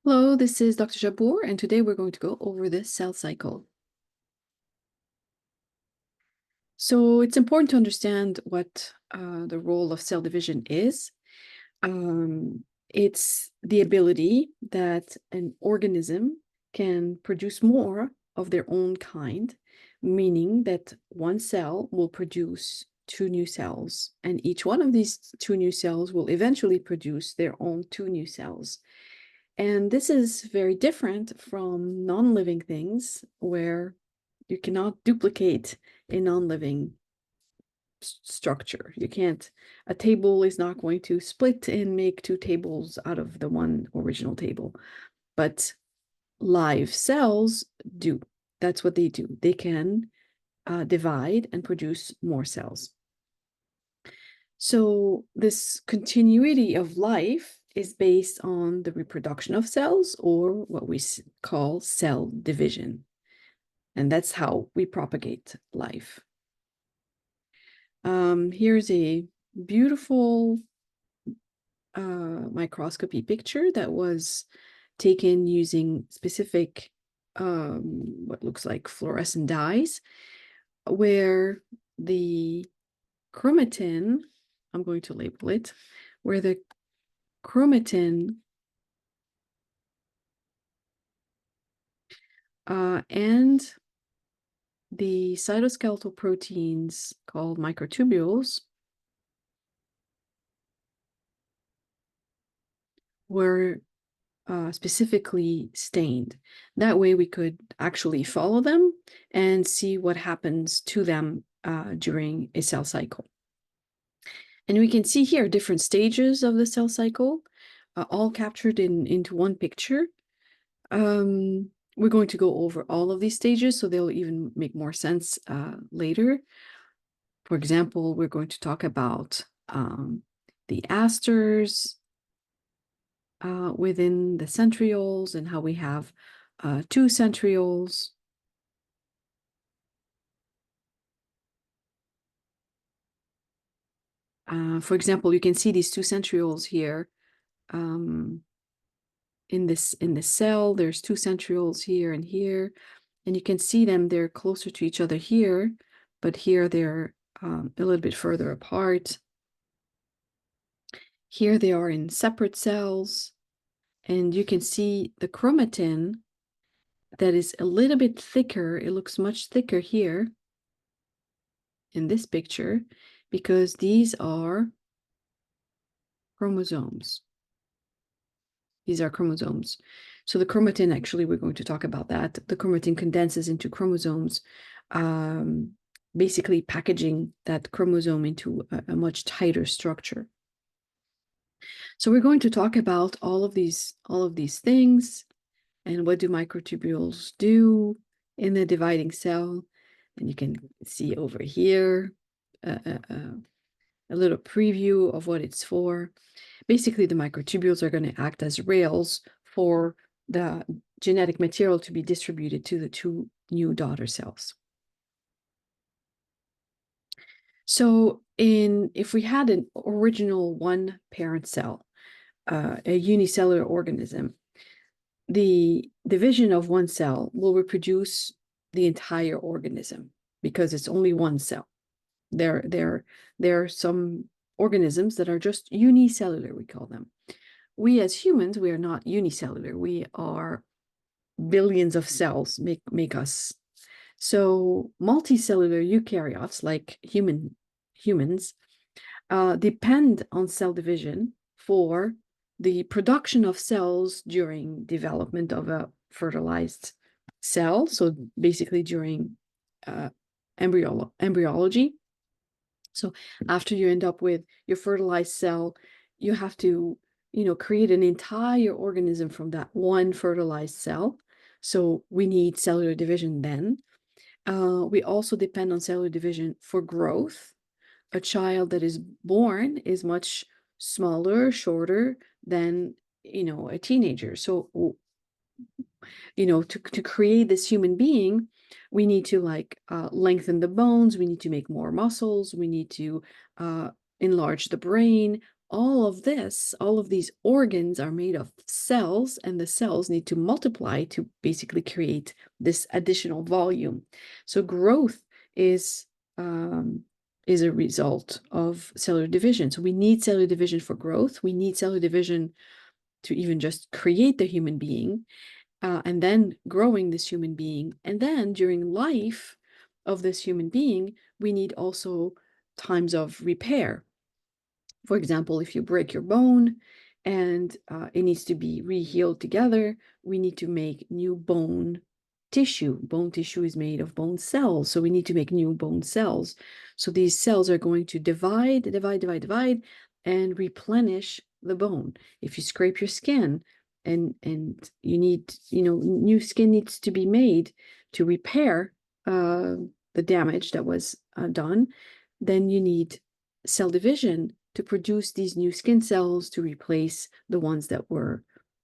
Hello, this is Dr. Jabour, and today we're going to go over the cell cycle. So it's important to understand what the role of cell division is. It's the ability that an organism can produce more of their own kind, meaning that one cell will produce two new cells, and each one of these two new cells will eventually produce their own two new cells. And this is very different from non-living things where you cannot duplicate a non-living structure. You can't, a table is not going to split and make two tables out of the one original table. But live cells do. That's what they do. They can divide and produce more cells. So this continuity of life is based on the reproduction of cells, or what we call cell division. And that's how we propagate life. Here's a beautiful microscopy picture that was taken using specific, what looks like fluorescent dyes, where the chromatin, I'm going to label it, where the chromatin and the cytoskeletal proteins called microtubules were specifically stained. That way we could actually follow them and see what happens to them during a cell cycle. And we can see here different stages of the cell cycle, all captured into one picture. We're going to go over all of these stages, so they'll even make more sense later. For example, we're going to talk about the asters within the centrioles and how we have two centrioles. For example, you can see these two centrioles here. In this cell, there's two centrioles here and here, and you can see them, they're closer to each other here, but here they're a little bit further apart. Here they are in separate cells, and you can see the chromatin that is a little bit thicker. It looks much thicker here in this picture because these are chromosomes. These are chromosomes. So the chromatin, actually, we're going to talk about that. The chromatin condenses into chromosomes, basically packaging that chromosome into a much tighter structure. So we're going to talk about all of these things and what do microtubules do in the dividing cell. And you can see over here a little preview of what it's for. Basically, the microtubules are going to act as rails for the genetic material to be distributed to the two new daughter cells. So if we had an original one parent cell, a unicellular organism, the division of one cell will reproduce the entire organism because it's only one cell. There are some organisms that are just unicellular, we call them. We as humans, we are not unicellular. We are billions of cells make us. So multicellular eukaryotes, like humans, depend on cell division for the production of cells during development of a fertilized cell. So basically during embryology. So after you end up with your fertilized cell, you have to, create an entire organism from that one fertilized cell. So we need cellular division then. We also depend on cellular division for growth. A child that is born is much smaller, shorter than, a teenager. So, to create this human being, we need to lengthen the bones, we need to make more muscles, we need to enlarge the brain. all of this, all of these organs are made of cells, and the cells need to multiply to basically create this additional volume. So growth is a result of cellular division. So we need cellular division for growth. We need cellular division to even just create the human being, and then growing this human being. And then during life of this human being, we need also times of repair. For example, if you break your bone and it needs to be re-healed together, we need to make new bone tissue. Bone tissue is made of bone cells, so we need to make new bone cells. So these cells are going to divide, and replenish the bone. If you scrape your skin and you need, new skin needs to be made to repair the damage that was done, then you need cell division to produce these new skin cells to replace the ones that were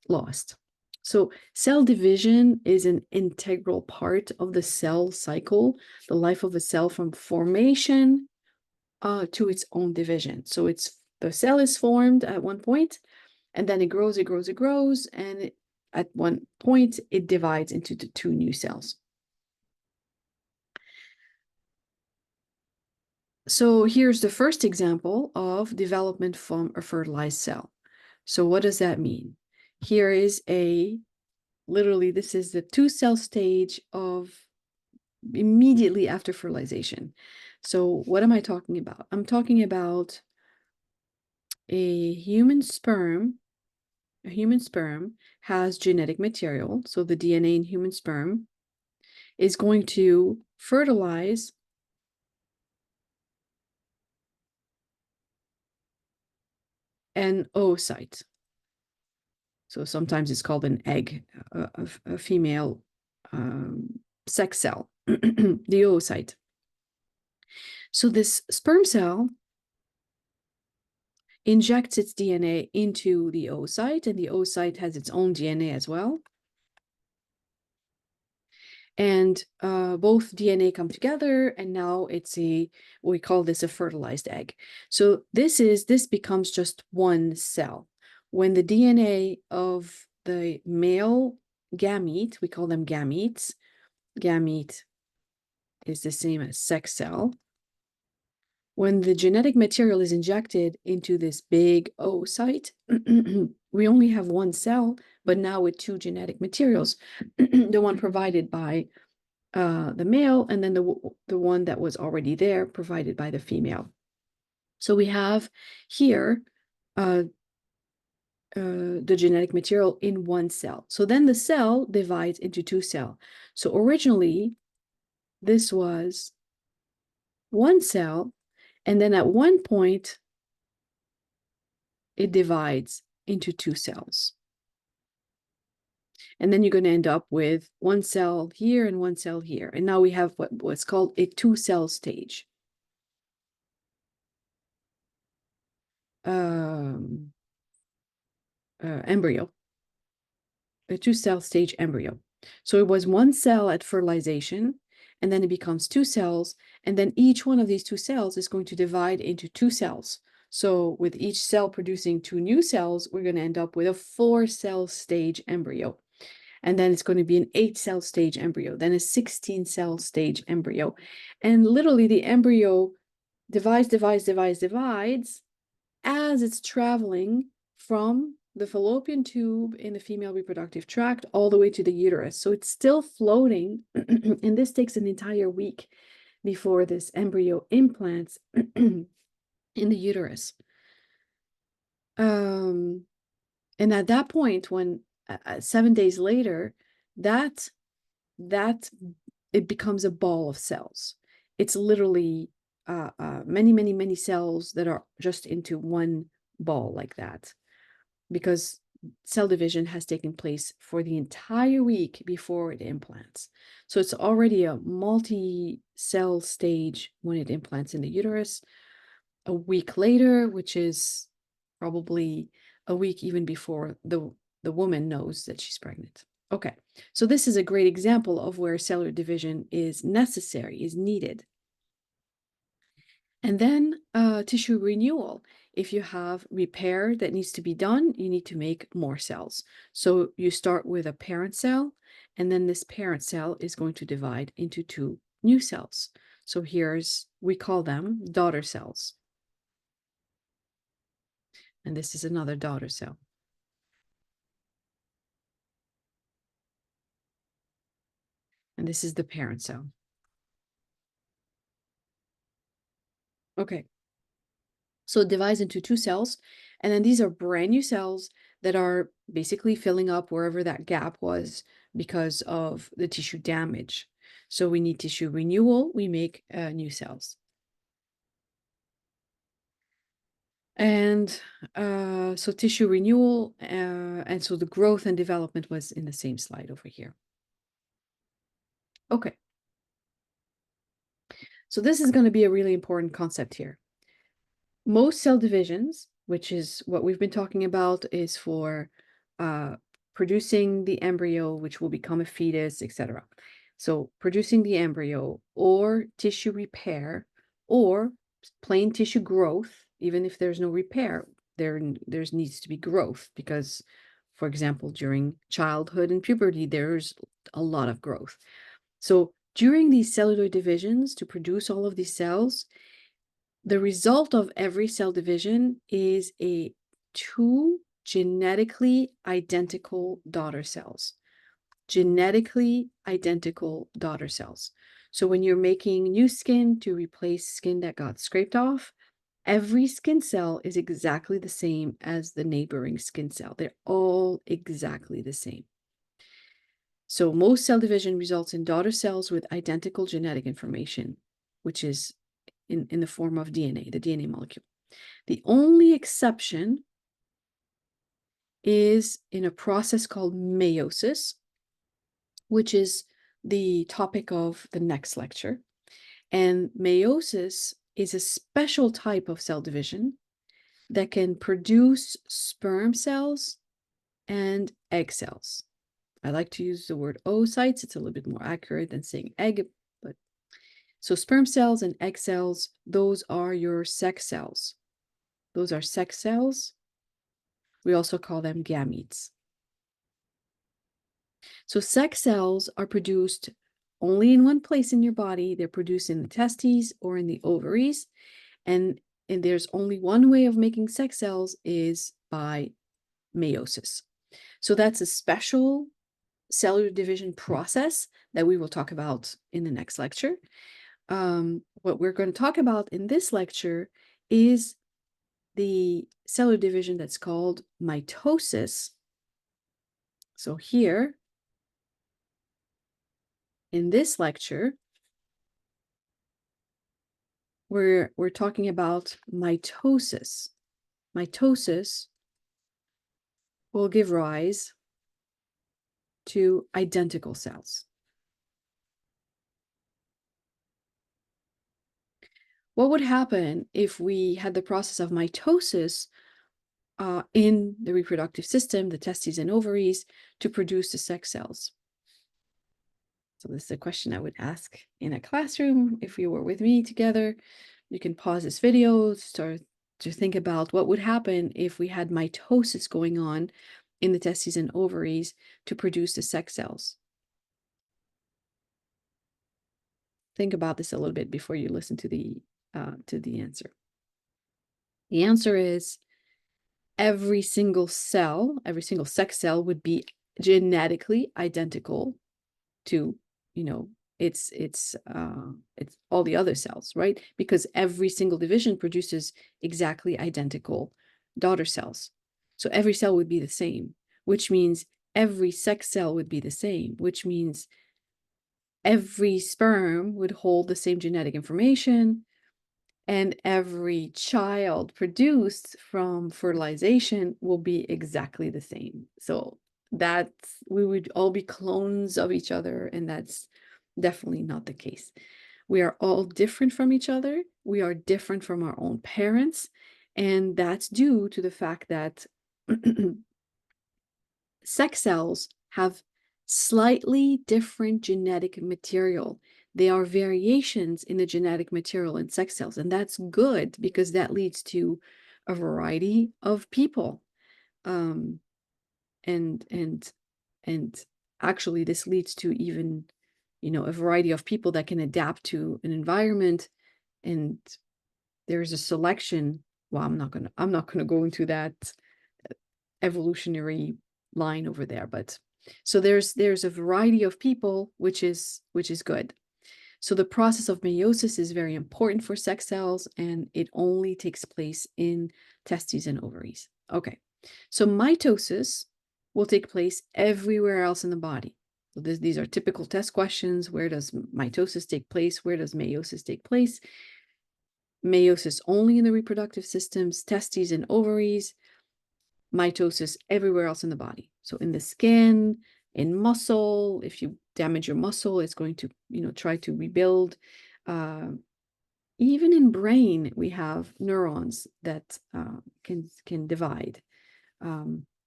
lost. So cell division is an integral part of the cell cycle, the life of a cell from formation to its own division. So the cell is formed at one point, and then it grows, and at one point it divides into the two new cells. So here's the first example of development from a fertilized cell. So what does that mean? Here is literally, this is the 2-cell stage of immediately after fertilization. So what am I talking about? I'm talking about a human sperm. A human sperm has genetic material. So the DNA in human sperm is going to fertilize an oocyte. So sometimes it's called an egg, a female sex cell, the oocyte. So this sperm cell injects its DNA into the oocyte, and the oocyte has its own DNA as well. And both DNA come together, and now we call this a fertilized egg. So this becomes just one cell. When the DNA of the male gamete, we call them gametes. Gamete is the same as sex cell. When the genetic material is injected into this big oocyte, we only have one cell, but now with two genetic materials, the one provided by the male, and then the one that was already there provided by the female. So we have here the genetic material in one cell. So then the cell divides into 2 cells. So originally, this was one cell, and then at one point, it divides into 2 cells. And then you're going to end up with one cell here and one cell here. And now we have what's called a 2-cell stage. Embryo. A 2-cell stage embryo. So it was one cell at fertilization, and then it becomes 2 cells, and then each one of these 2 cells is going to divide into 2 cells. So with each cell producing 2 new cells, we're going to end up with a 4-cell stage embryo. And then it's going to be an 8-cell stage embryo, then a 16-cell stage embryo. And literally the embryo divides as it's traveling from the fallopian tube in the female reproductive tract all the way to the uterus. So it's still floating, and this takes an entire week before this embryo implants in the uterus. And at that point, when 7 days later, that it becomes a ball of cells. It's literally many cells that are just into one ball like that, because cell division has taken place for the entire week before it implants. So it's already a multi-cell stage when it implants in the uterus. A week later, which is probably a week even before the woman knows that she's pregnant. Okay, so this is a great example of where cellular division is necessary, is needed. And then tissue renewal if you have repair that needs to be done, you need to make more cells. So you start with a parent cell, and then this parent cell is going to divide into two new cells. So we call them daughter cells. And this is another daughter cell. And this is the parent cell. Okay. So it divides into two cells, and then these are brand new cells that are basically filling up wherever that gap was because of the tissue damage. So we need tissue renewal, we make new cells. And so tissue renewal, and so the growth and development was in the same slide over here. Okay. So this is going to be a really important concept here. Most cell divisions, which is what we've been talking about, is for producing the embryo, which will become a fetus, etc. So producing the embryo, or tissue repair, or plain tissue growth. Even if there's no repair, there needs to be growth because, for example, during childhood and puberty, there's a lot of growth. So during these cellular divisions, to produce all of these cells, the result of every cell division is two genetically identical daughter cells. Genetically identical daughter cells. So when you're making new skin to replace skin that got scraped off, every skin cell is exactly the same as the neighboring skin cell. They're all exactly the same. So most cell division results in daughter cells with identical genetic information, which is in the form of DNA, the DNA molecule. The only exception is in a process called meiosis, which is the topic of the next lecture. And meiosis is a special type of cell division that can produce sperm cells and egg cells. I like to use the word oocytes. It's a little bit more accurate than saying egg, but so sperm cells and egg cells, those are your sex cells. Those are sex cells. We also call them gametes. So sex cells are produced only in one place in your body. They're produced in the testes or in the ovaries. And there's only one way of making sex cells is by meiosis. So that's a special cellular division process that we will talk about in the next lecture. What we're going to talk about in this lecture is the cellular division that's called mitosis. So here, in this lecture, we're talking about mitosis. Mitosis will give rise to identical cells. What would happen if we had the process of mitosis in the reproductive system, the testes and ovaries, to produce the sex cells? So this is a question I would ask in a classroom if you were with me together. You can pause this video, start to think about what would happen if we had mitosis going on in the testes and ovaries to produce the sex cells. Think about this a little bit before you listen to the answer. The answer is every single cell, every single sex cell would be genetically identical to, it's all the other cells, right? Because every single division produces exactly identical daughter cells. So every cell would be the same, which means every sex cell would be the same, which means every sperm would hold the same genetic information, and every child produced from fertilization will be exactly the same. So we would all be clones of each other, and that's definitely not the case. We are all different from each other. We are different from our own parents, and that's due to the fact that sex cells have slightly different genetic material. They are variations in the genetic material in sex cells, and that's good because that leads to a variety of people. Um, and actually this leads to even, a variety of people that can adapt to an environment, and there's a selection. Well, I'm not gonna go into that evolutionary line over there, but so there's a variety of people, which is good. So the process of meiosis is very important for sex cells, and it only takes place in testes and ovaries. Okay, so mitosis will take place everywhere else in the body. So these are typical test questions. Where does mitosis take place? Where does meiosis take place? Meiosis only in the reproductive systems, testes and ovaries, mitosis everywhere else in the body. So in the skin, in muscle, if you damage your muscle, it's going to, try to rebuild. Uh, Even in brain, we have neurons that can divide.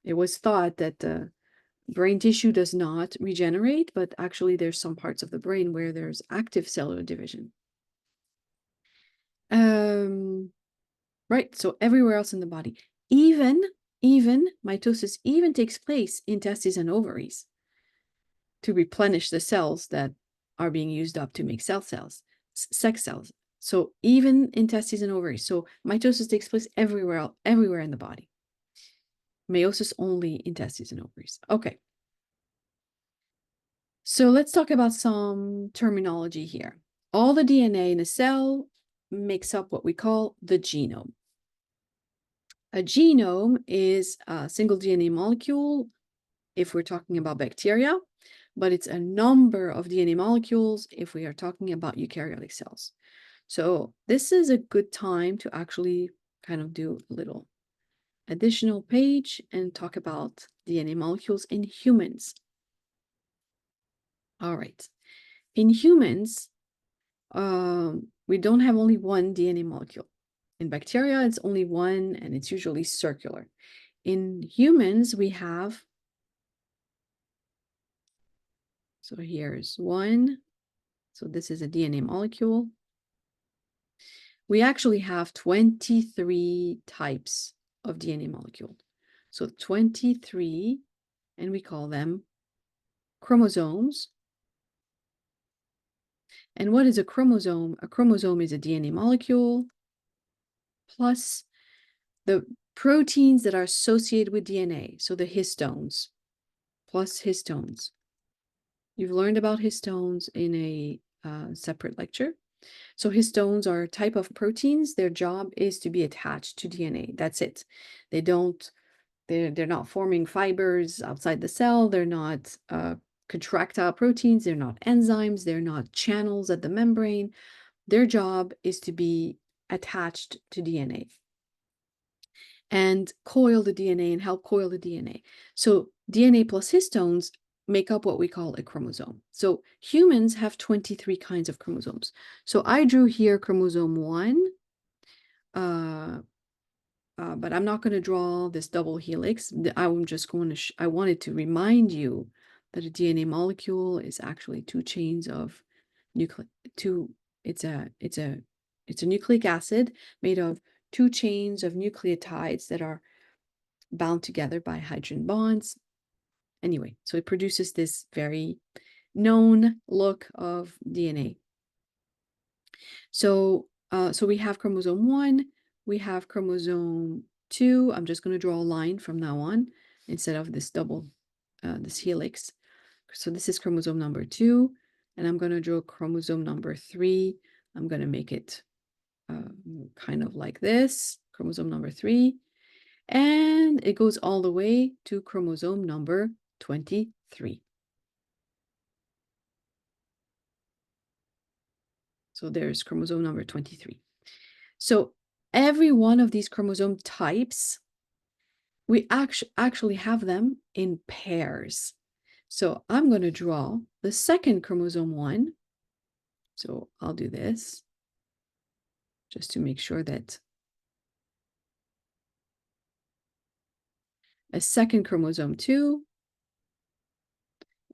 It was thought that brain tissue does not regenerate, but actually there's some parts of the brain where there's active cellular division. Right, so everywhere else in the body, even mitosis even takes place in testes and ovaries to replenish the cells that are being used up to make sex cells. So even in testes and ovaries. So mitosis takes place everywhere in the body. Meiosis only in testes and ovaries. Okay. So let's talk about some terminology here. All the DNA in a cell makes up what we call the genome. A genome is a single DNA molecule if we're talking about bacteria, but it's a number of DNA molecules if we are talking about eukaryotic cells. So this is a good time to actually kind of do a little additional page and talk about DNA molecules in humans. All right. In humans, we don't have only one DNA molecule. In bacteria, it's only one, and it's usually circular. In humans, we have, so here's one. So this is a DNA molecule. We actually have 23 types of DNA molecule. So 23, and we call them chromosomes. And what is a chromosome? A chromosome is a DNA molecule plus the proteins that are associated with DNA. So the histones plus histones. You've learned about histones in a separate lecture. So histones are a type of proteins. Their job is to be attached to DNA. That's it. They're not forming fibers outside the cell. They're not contractile proteins. They're not enzymes. They're not channels at the membrane. Their job is to be attached to DNA and coil the DNA and help coil the DNA. So DNA plus histones make up what we call a chromosome. So humans have 23 kinds of chromosomes. So I drew here chromosome 1, but I'm not going to draw this double helix. I'm just going to, I wanted to remind you that a DNA molecule is actually two chains of it's a nucleic acid made of two chains of nucleotides that are bound together by hydrogen bonds. Anyway, so it produces this very known look of DNA. So, so we have chromosome 1, we have chromosome 2. I'm just going to draw a line from now on instead of this this helix. So this is chromosome number 2, and I'm going to draw chromosome number 3. I'm going to make it kind of like this, chromosome number 3. And it goes all the way to chromosome number 23. So there's chromosome number 23. So every one of these chromosome types, we actually have them in pairs. So I'm going to draw the second chromosome 1. So I'll do this just to make sure that a second chromosome 2,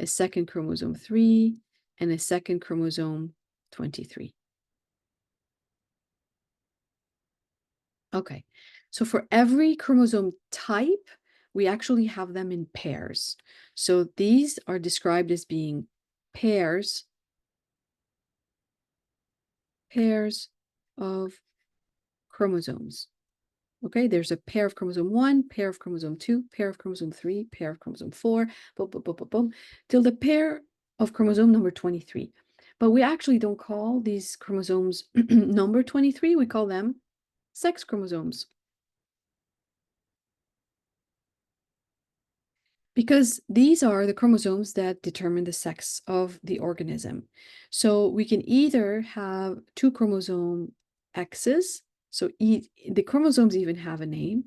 a second chromosome 3, and a second chromosome 23. Okay, So for every chromosome type, we actually have them in pairs. So these are described as being pairs of chromosomes. Okay, there's a pair of chromosome 1, pair of chromosome 2, pair of chromosome 3, pair of chromosome 4, boom, boom, boom, boom, boom, till the pair of chromosome number 23. But we actually don't call these chromosomes number 23, we call them sex chromosomes. Because these are the chromosomes that determine the sex of the organism. So we can either have two chromosome X's, so the chromosomes even have a name.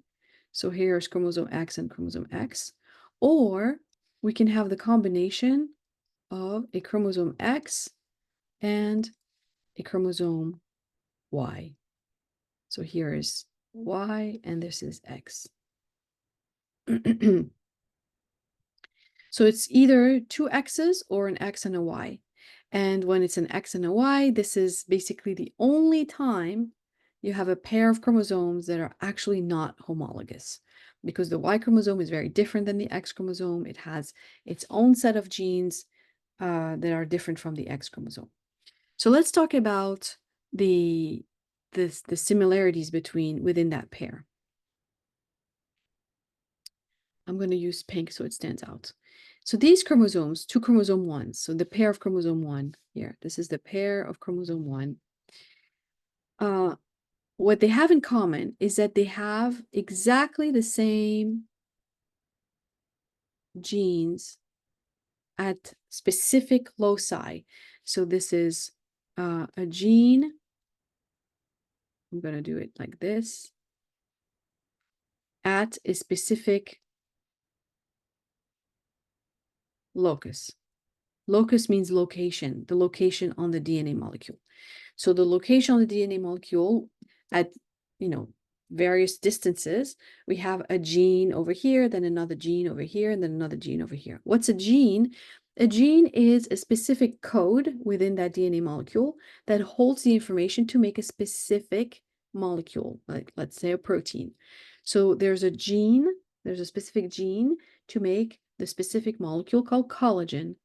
So here's chromosome X and chromosome X, or we can have the combination of a chromosome X and a chromosome Y. So here is Y and this is X. So it's either two X's or an X and a Y. And when it's an X and a Y, this is basically the only time you have a pair of chromosomes that are actually not homologous, because the Y chromosome is very different than the X chromosome. It has its own set of genes that are different from the X chromosome. So let's talk about the similarities within that pair. I'm going to use pink so it stands out. So these chromosomes, two chromosome 1s, so the pair of chromosome 1 here, this is the pair of chromosome 1. What they have in common is that they have exactly the same genes at specific loci. So this is a gene. I'm going to do it like this. At a specific locus. Locus means location, the location on the DNA molecule. So the location on the DNA molecule at, various distances, we have a gene over here, then another gene over here, and then another gene over here. What's a gene? A gene is a specific code within that DNA molecule that holds the information to make a specific molecule, like let's say a protein. So there's a specific gene to make the specific molecule called collagen.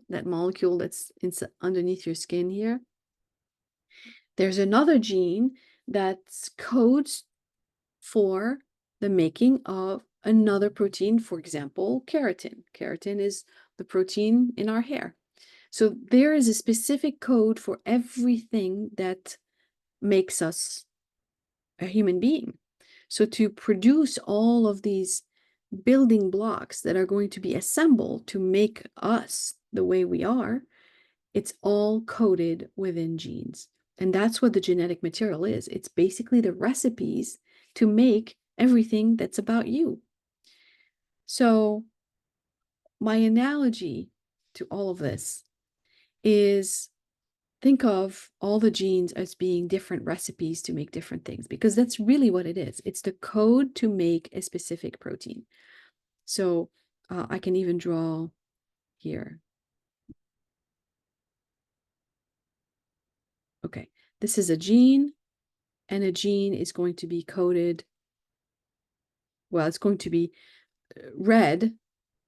That molecule that's underneath your skin here. There's another gene that codes for the making of another protein, for example, keratin. Keratin is the protein in our hair. So there is a specific code for everything that makes us a human being. So to produce all of these building blocks that are going to be assembled to make us the way we are, it's all coded within genes. And that's what the genetic material is. It's basically the recipes to make everything that's about you. So my analogy to all of this is, think of all the genes as being different recipes to make different things, because that's really what it is. It's the code to make a specific protein. So I can even draw here. Okay, this is a gene, and a gene is going to be coded, well, it's going to be red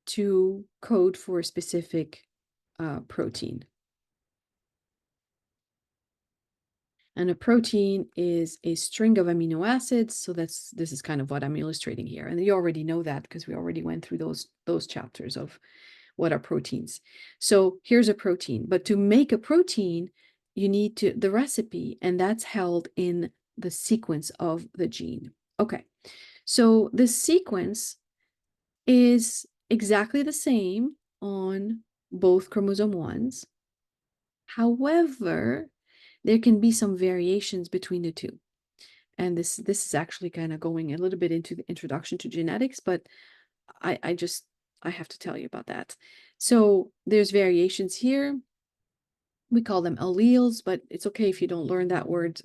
to code for a specific protein. And a protein is a string of amino acids. So this is kind of what I'm illustrating here. And you already know that because we already went through those chapters of what are proteins. So here's a protein. But to make a protein, you need the recipe, and that's held in the sequence of the gene. Okay, so the sequence is exactly the same on both chromosome 1s. However, there can be some variations between the two. And this is actually kind of going a little bit into the introduction to genetics, but I have to tell you about that. So there's variations here. We call them alleles, but it's okay if you don't learn that word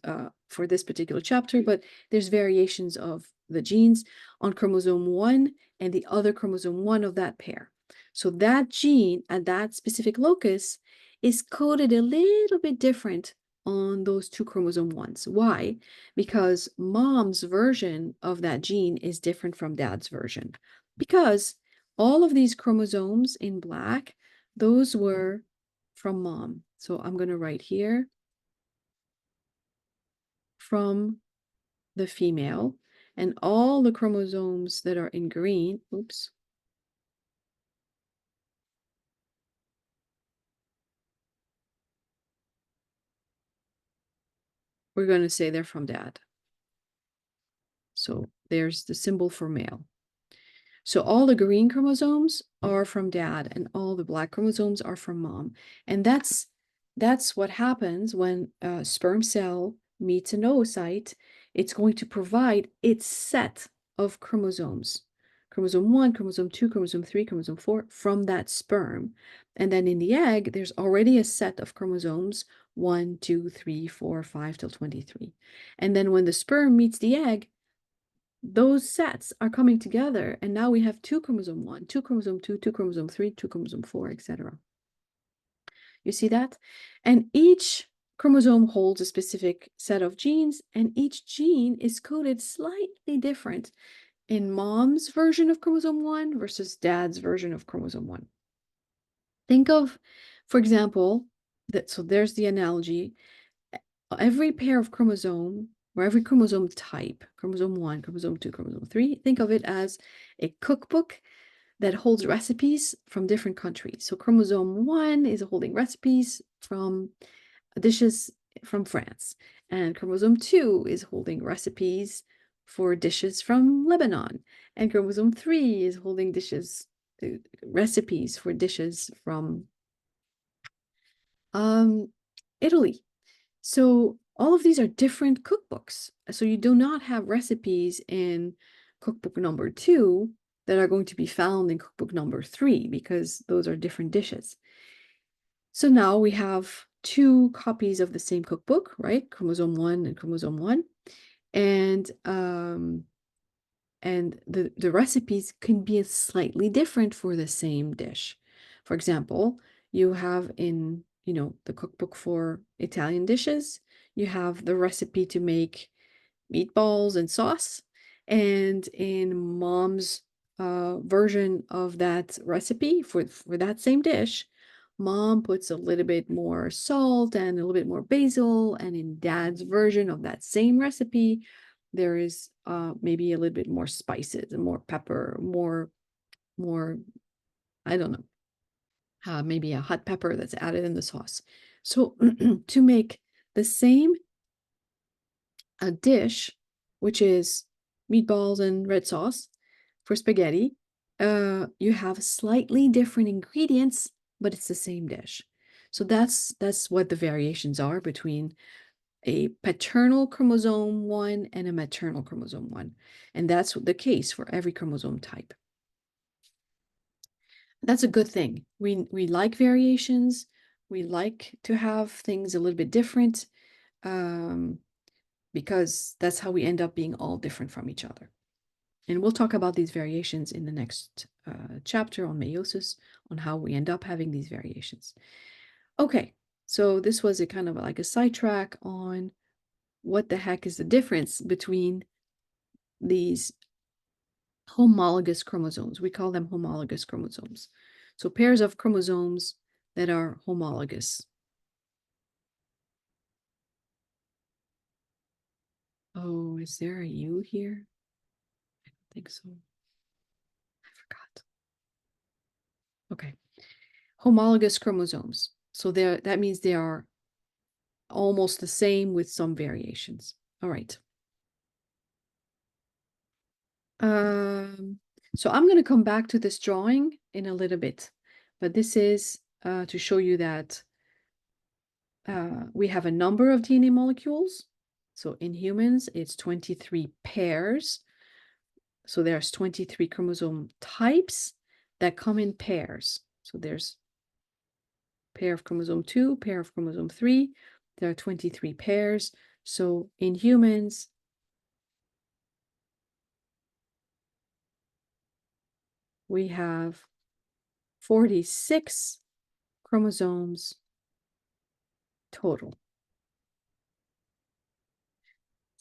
for this particular chapter, but there's variations of the genes on chromosome 1 and the other chromosome 1 of that pair. So that gene at that specific locus is coded a little bit different on those two chromosome ones. Why? Because mom's version of that gene is different from dad's version. Because all of these chromosomes in black, those were from mom. So I'm going to write here from the female, and all the chromosomes that are in green, oops, we're going to say they're from dad. So there's the symbol for male. So all the green chromosomes are from dad, and all the black chromosomes are from mom. And that's what happens when a sperm cell meets an oocyte. It's going to provide its set of chromosomes. Chromosome 1, chromosome 2, chromosome 3, chromosome 4 from that sperm. And then in the egg, there's already a set of chromosomes 1, 2, 3, 4, 5 till 23. And then when the sperm meets the egg, those sets are coming together, and now we have two chromosome 1, two chromosome 2, two chromosome 3, two chromosome 4, etc. You see that? And each chromosome holds a specific set of genes, and each gene is coded slightly different in mom's version of chromosome 1 versus dad's version of chromosome 1. Think of, for example, so there's the analogy. Every pair of chromosome, or every chromosome type, chromosome 1, chromosome 2, chromosome 3, think of it as a cookbook that holds recipes from different countries. So chromosome 1 is holding recipes from dishes from France, and chromosome 2 is holding recipes for dishes from Lebanon, and chromosome 3 is holding recipes for dishes from Italy. So all of these are different cookbooks. So you do not have recipes in cookbook number 2 that are going to be found in cookbook number 3, because those are different dishes. So now we have two copies of the same cookbook, right? Chromosome 1 and chromosome 1. And the recipes can be slightly different for the same dish. For example, you have in, the cookbook for Italian dishes, you have the recipe to make meatballs and sauce. And in mom's version of that recipe for that same dish, mom puts a little bit more salt and a little bit more basil. And in dad's version of that same recipe, there is maybe a little bit more spices and more pepper, more, I don't know, maybe a hot pepper that's added in the sauce. So to make the same dish, which is meatballs and red sauce for spaghetti, you have slightly different ingredients, but it's the same dish. So that's what the variations are between a paternal chromosome 1 and a maternal chromosome 1. And that's the case for every chromosome type. That's a good thing. We like variations. We like to have things a little bit different, because that's how we end up being all different from each other. And we'll talk about these variations in the next chapter on meiosis, on how we end up having these variations. Okay, so this was a kind of like a sidetrack on what the heck is the difference between these homologous chromosomes. We call them homologous chromosomes. So pairs of chromosomes that are homologous. Oh, is there a U here? I don't think so. I forgot. Okay. Homologous chromosomes. So that means they are almost the same with some variations. All right. So I'm going to come back to this drawing in a little bit, but this is to show you that we have a number of DNA molecules. So in humans, it's 23 pairs. So there's 23 chromosome types that come in pairs. So there's pair of chromosome 2, pair of chromosome 3. There are 23 pairs. So in humans, we have 46 chromosomes total.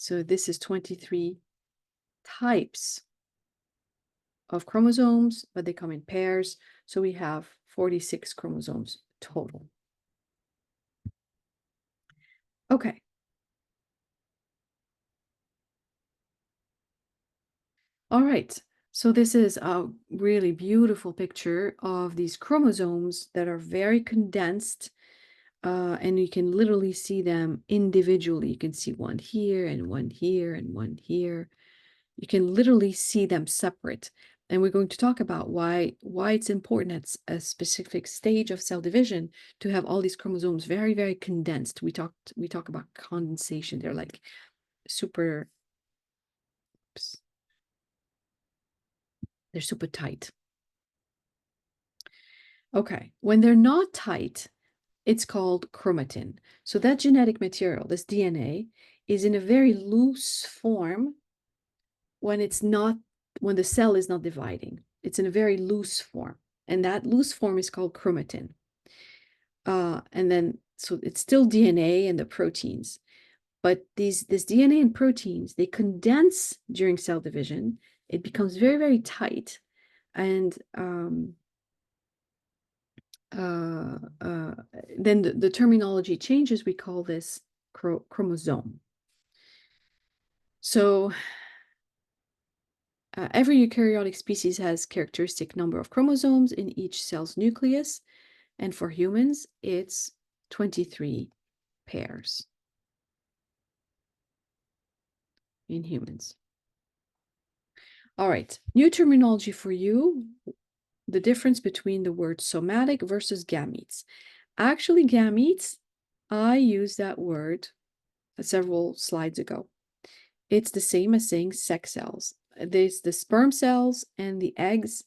So this is 23 types of chromosomes, but they come in pairs. So we have 46 chromosomes total. Okay. All right. So this is a really beautiful picture of these chromosomes that are very condensed, and you can literally see them individually. You can see one here and one here and one here. You can literally see them separate. And we're going to talk about why it's important at a specific stage of cell division to have all these chromosomes very, very condensed. We talk about condensation. They're like super, oops, they're super tight. Okay, when they're not tight, it's called chromatin. So that genetic material, this DNA, is in a very loose form when the cell is not dividing. It's in a very loose form. And that loose form is called chromatin. So it's still DNA and the proteins. But this DNA and proteins, they condense during cell division. It becomes very, very tight. And then the terminology changes. We call this chromosome. So every eukaryotic species has characteristic number of chromosomes in each cell's nucleus. And for humans, it's 23 pairs in humans. All right, new terminology for you, the difference between the word somatic versus gametes. Actually, gametes, I used that word several slides ago. It's the same as saying sex cells. There's the sperm cells and the eggs.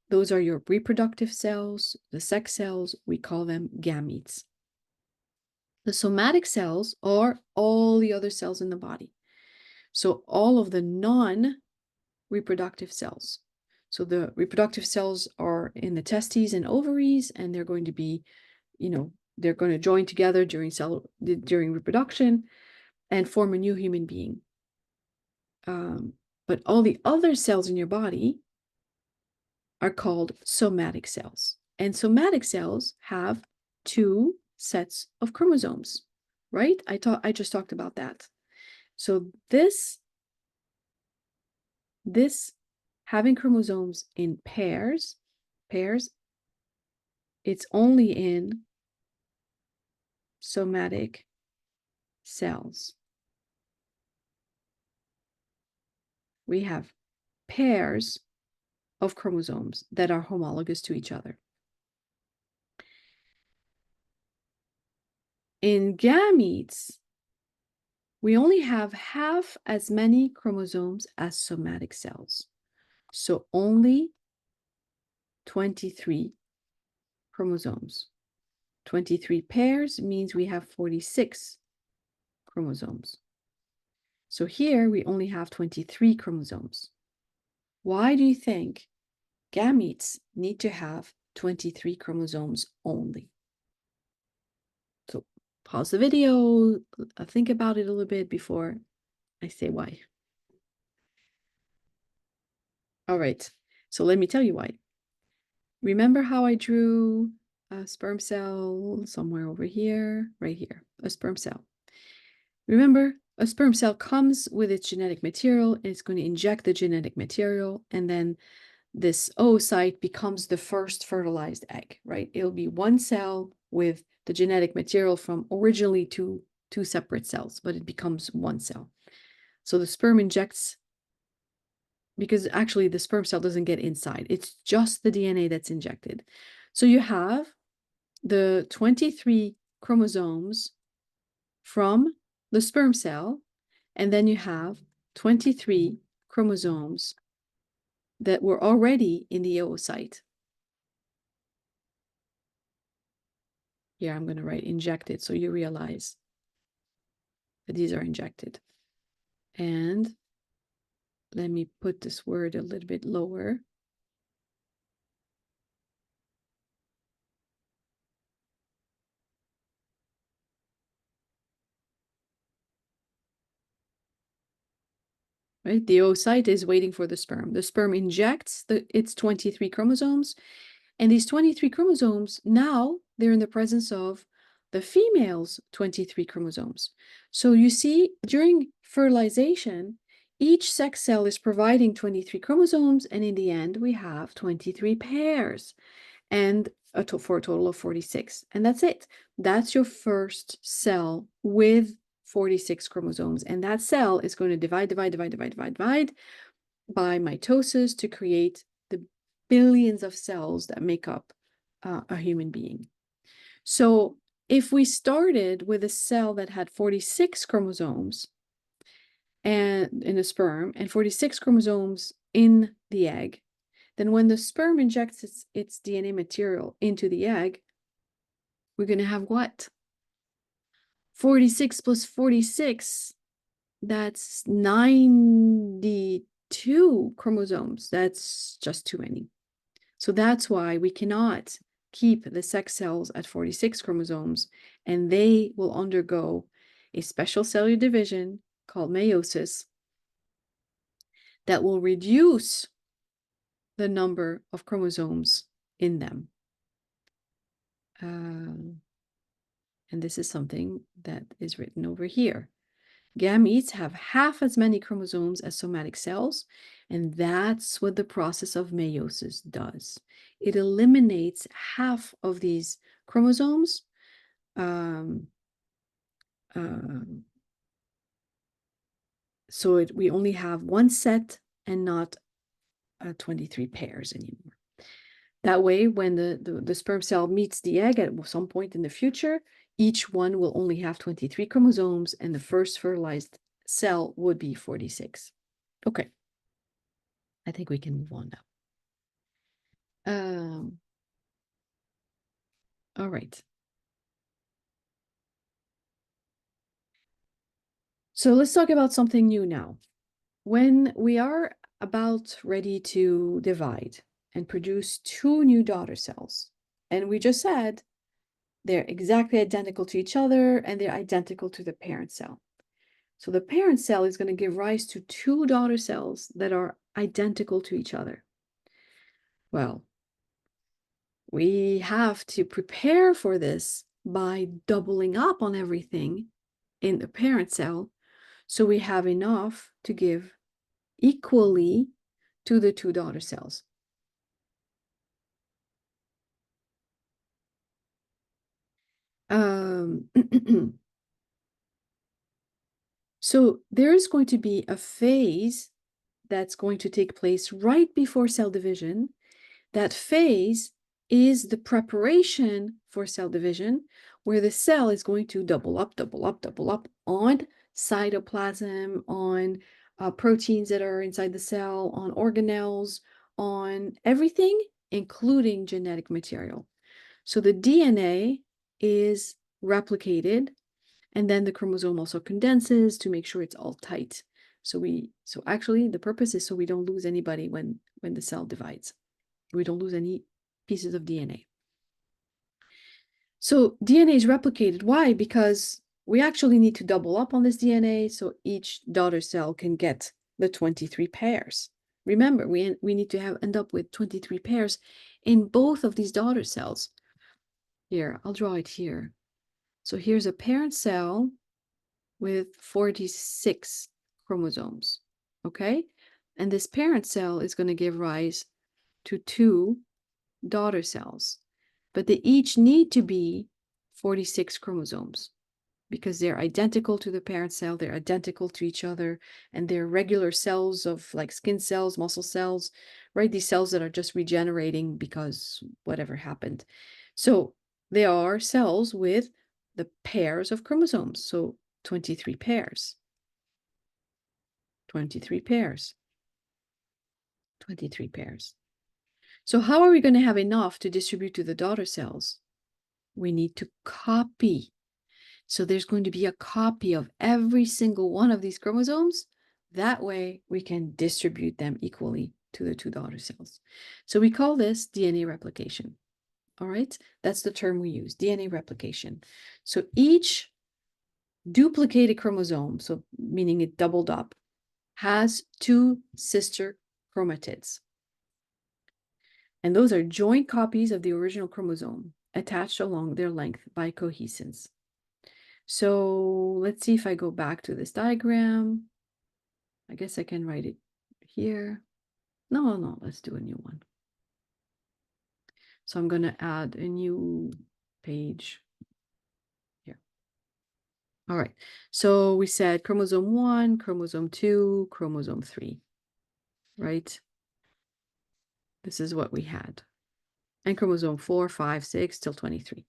Those are your reproductive cells. The sex cells, we call them gametes. The somatic cells are all the other cells in the body. So all of the non-reproductive cells. So the reproductive cells are in the testes and ovaries, and they're going to be, they're going to join together during reproduction and form a new human being. But all the other cells in your body are called somatic cells. And somatic cells have 2 sets of chromosomes, right? I just talked about that. So this having chromosomes in pairs, it's only in somatic cells. We have pairs of chromosomes that are homologous to each other. In gametes, we only have half as many chromosomes as somatic cells. So only 23 chromosomes. 23 pairs means we have 46 chromosomes. So here we only have 23 chromosomes. Why do you think gametes need to have 23 chromosomes only? So pause the video, think about it a little bit before I say why. All right, so let me tell you why. Remember how I drew a sperm cell somewhere over here, right here, a sperm cell. Remember, a sperm cell comes with its genetic material, and it's going to inject the genetic material, and then this oocyte becomes the first fertilized egg, right? It'll be one cell with the genetic material from originally two separate cells, but it becomes one cell. So the sperm injects, because actually the sperm cell doesn't get inside. It's just the DNA that's injected. So you have the 23 chromosomes from the sperm cell, and then you have 23 chromosomes that were already in the oocyte. Here I'm going to write injected so you realize that these are injected. And let me put this word a little bit lower. right? The oocyte is waiting for the sperm. The sperm injects its 23 chromosomes, and these 23 chromosomes, now they're in the presence of the female's 23 chromosomes. So you see, during fertilization, each sex cell is providing 23 chromosomes, and in the end, we have 23 pairs, and for a total of 46. And that's it. That's your first cell with 46 chromosomes. And that cell is going to divide by mitosis to create the billions of cells that make up a human being. So if we started with a cell that had 46 chromosomes and in a sperm and 46 chromosomes in the egg, then when the sperm injects its DNA material into the egg, we're going to have what? 46 plus 46, that's 92 chromosomes. That's just too many. So that's why we cannot keep the sex cells at 46 chromosomes, and they will undergo a special cellular division called meiosis that will reduce the number of chromosomes in them. And this is something that is written over here. Gametes have half as many chromosomes as somatic cells, and that's what the process of meiosis does. It eliminates half of these chromosomes. So we only have one set and not 23 pairs anymore. That way, when the sperm cell meets the egg at some point in the future, each one will only have 23 chromosomes, and the first fertilized cell would be 46. Okay. I think we can move on now. All right. So let's talk about something new now. When we are about ready to divide and produce two new daughter cells, and we just said they're exactly identical to each other and they're identical to the parent cell. So the parent cell is going to give rise to two daughter cells that are identical to each other. Well, we have to prepare for this by doubling up on everything in the parent cell, so we have enough to give equally to the two daughter cells. So there's going to be a phase that's going to take place right before cell division. That phase is the preparation for cell division, where the cell is going to double up on cytoplasm, on proteins that are inside the cell, on organelles, on everything, including genetic material. So the DNA is replicated, and then the chromosome also condenses to make sure it's all tight. So actually the purpose is so we don't lose anybody when the cell divides. We don't lose any pieces of DNA. So DNA is replicated. Why? Because we actually need to double up on this DNA so each daughter cell can get the 23 pairs. Remember, we need to end up with 23 pairs in both of these daughter cells. Here, I'll draw it here. So here's a parent cell with 46 chromosomes, okay? And this parent cell is going to give rise to two daughter cells, but they each need to be 46 chromosomes because they're identical to the parent cell, they're identical to each other, and they're regular cells of like skin cells, muscle cells, right? These cells that are just regenerating because whatever happened. So they are cells with the pairs of chromosomes. So 23 pairs. 23 pairs. 23 pairs. So how are we going to have enough to distribute to the daughter cells? We need to copy. So there's going to be a copy of every single one of these chromosomes. That way we can distribute them equally to the two daughter cells. So we call this DNA replication. All right, that's the term we use, DNA replication. So each duplicated chromosome, so meaning it doubled up, has two sister chromatids. And those are joint copies of the original chromosome attached along their length by cohesins. So let's see if I go back to this diagram. I guess I can write it here. No, let's do a new one. So I'm going to add a new page here. All right. So we said chromosome 1, chromosome 2, chromosome 3, right? This is what we had. And chromosome 4, 5, 6 till 23.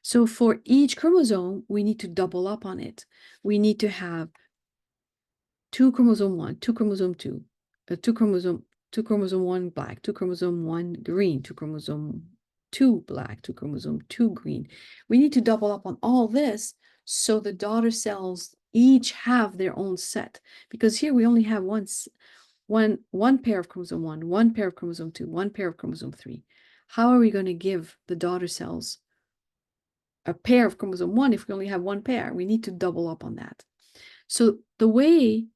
So for each chromosome, we need to double up on it. We need to have 2 chromosome 1, 2 chromosome 2, 2 chromosome 1 black, 2 chromosome 1 green, 2 chromosome 2 black, 2 chromosome 2 green. We need to double up on all this so the daughter cells each have their own set, because here we only have one pair of chromosome 1, one pair of chromosome 2, one pair of chromosome 3. How are we going to give the daughter cells a pair of chromosome 1 if we only have one pair? We need to double up on that. So the way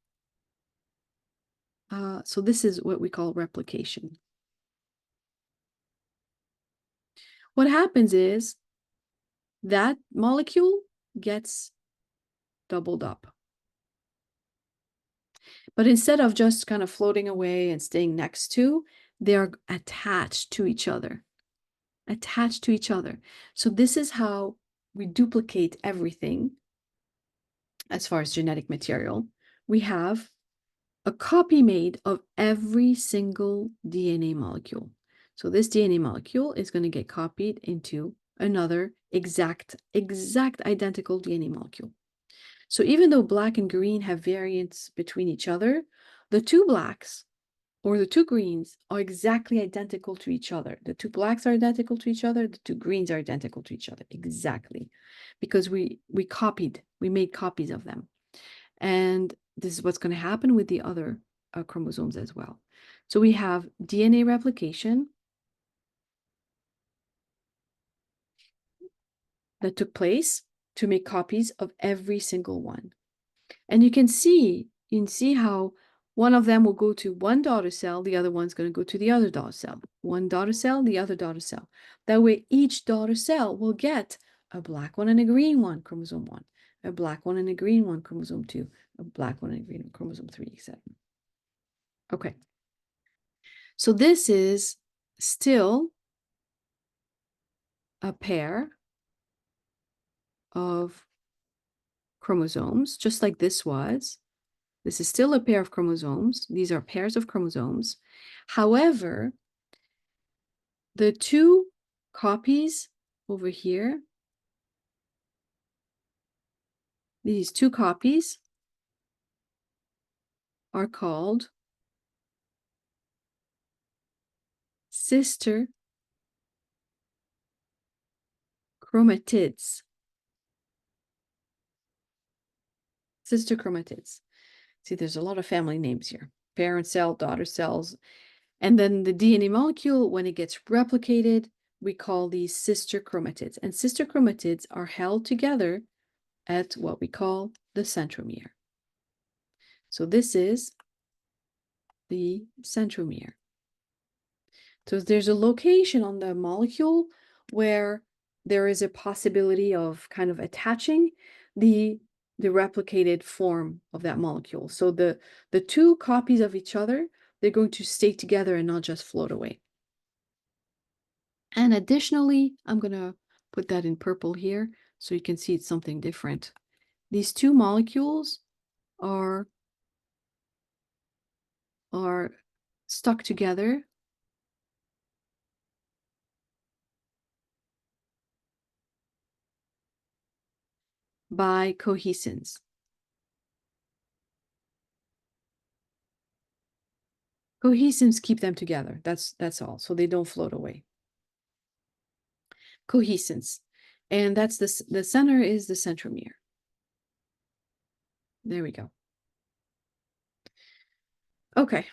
so this is what we call replication. What happens is that molecule gets doubled up. But instead of just kind of floating away and staying next to, they're attached to each other. Attached to each other. So this is how we duplicate everything as far as genetic material. We have a copy made of every single DNA molecule. So this DNA molecule is going to get copied into another exact identical DNA molecule. So even though black and green have variants between each other, the two blacks or the two greens are exactly identical to each other. The two blacks are identical to each other. The two greens are identical to each other. Exactly. Because we made copies of them. And this is what's going to happen with the other chromosomes as well. So we have DNA replication that took place to make copies of every single one. And you can see how one of them will go to one daughter cell, the other one's going to go to the other daughter cell. One daughter cell, the other daughter cell. That way each daughter cell will get a black one and a green one, chromosome 1, a black one and a green one, chromosome 2, a black one and a green one, chromosome 3, etc. Okay. So this is still a pair of chromosomes, just like this was. This is still a pair of chromosomes. These are pairs of chromosomes. However, the two copies over here, these two copies are called sister chromatids. Sister chromatids. See, there's a lot of family names here. Parent cell, daughter cells. And then the DNA molecule, when it gets replicated, we call these sister chromatids. And sister chromatids are held together at what we call the centromere. So this is the centromere. So there's a location on the molecule where there is a possibility of kind of attaching the replicated form of that molecule. So the two copies of each other, they're going to stay together and not just float away. And additionally, I'm going to put that in purple here so you can see it's something different. These two molecules are stuck together by cohesins. Cohesins keep them together. That's all. So they don't float away. Cohesins. And that's the center is the centromere. There we go. Okay.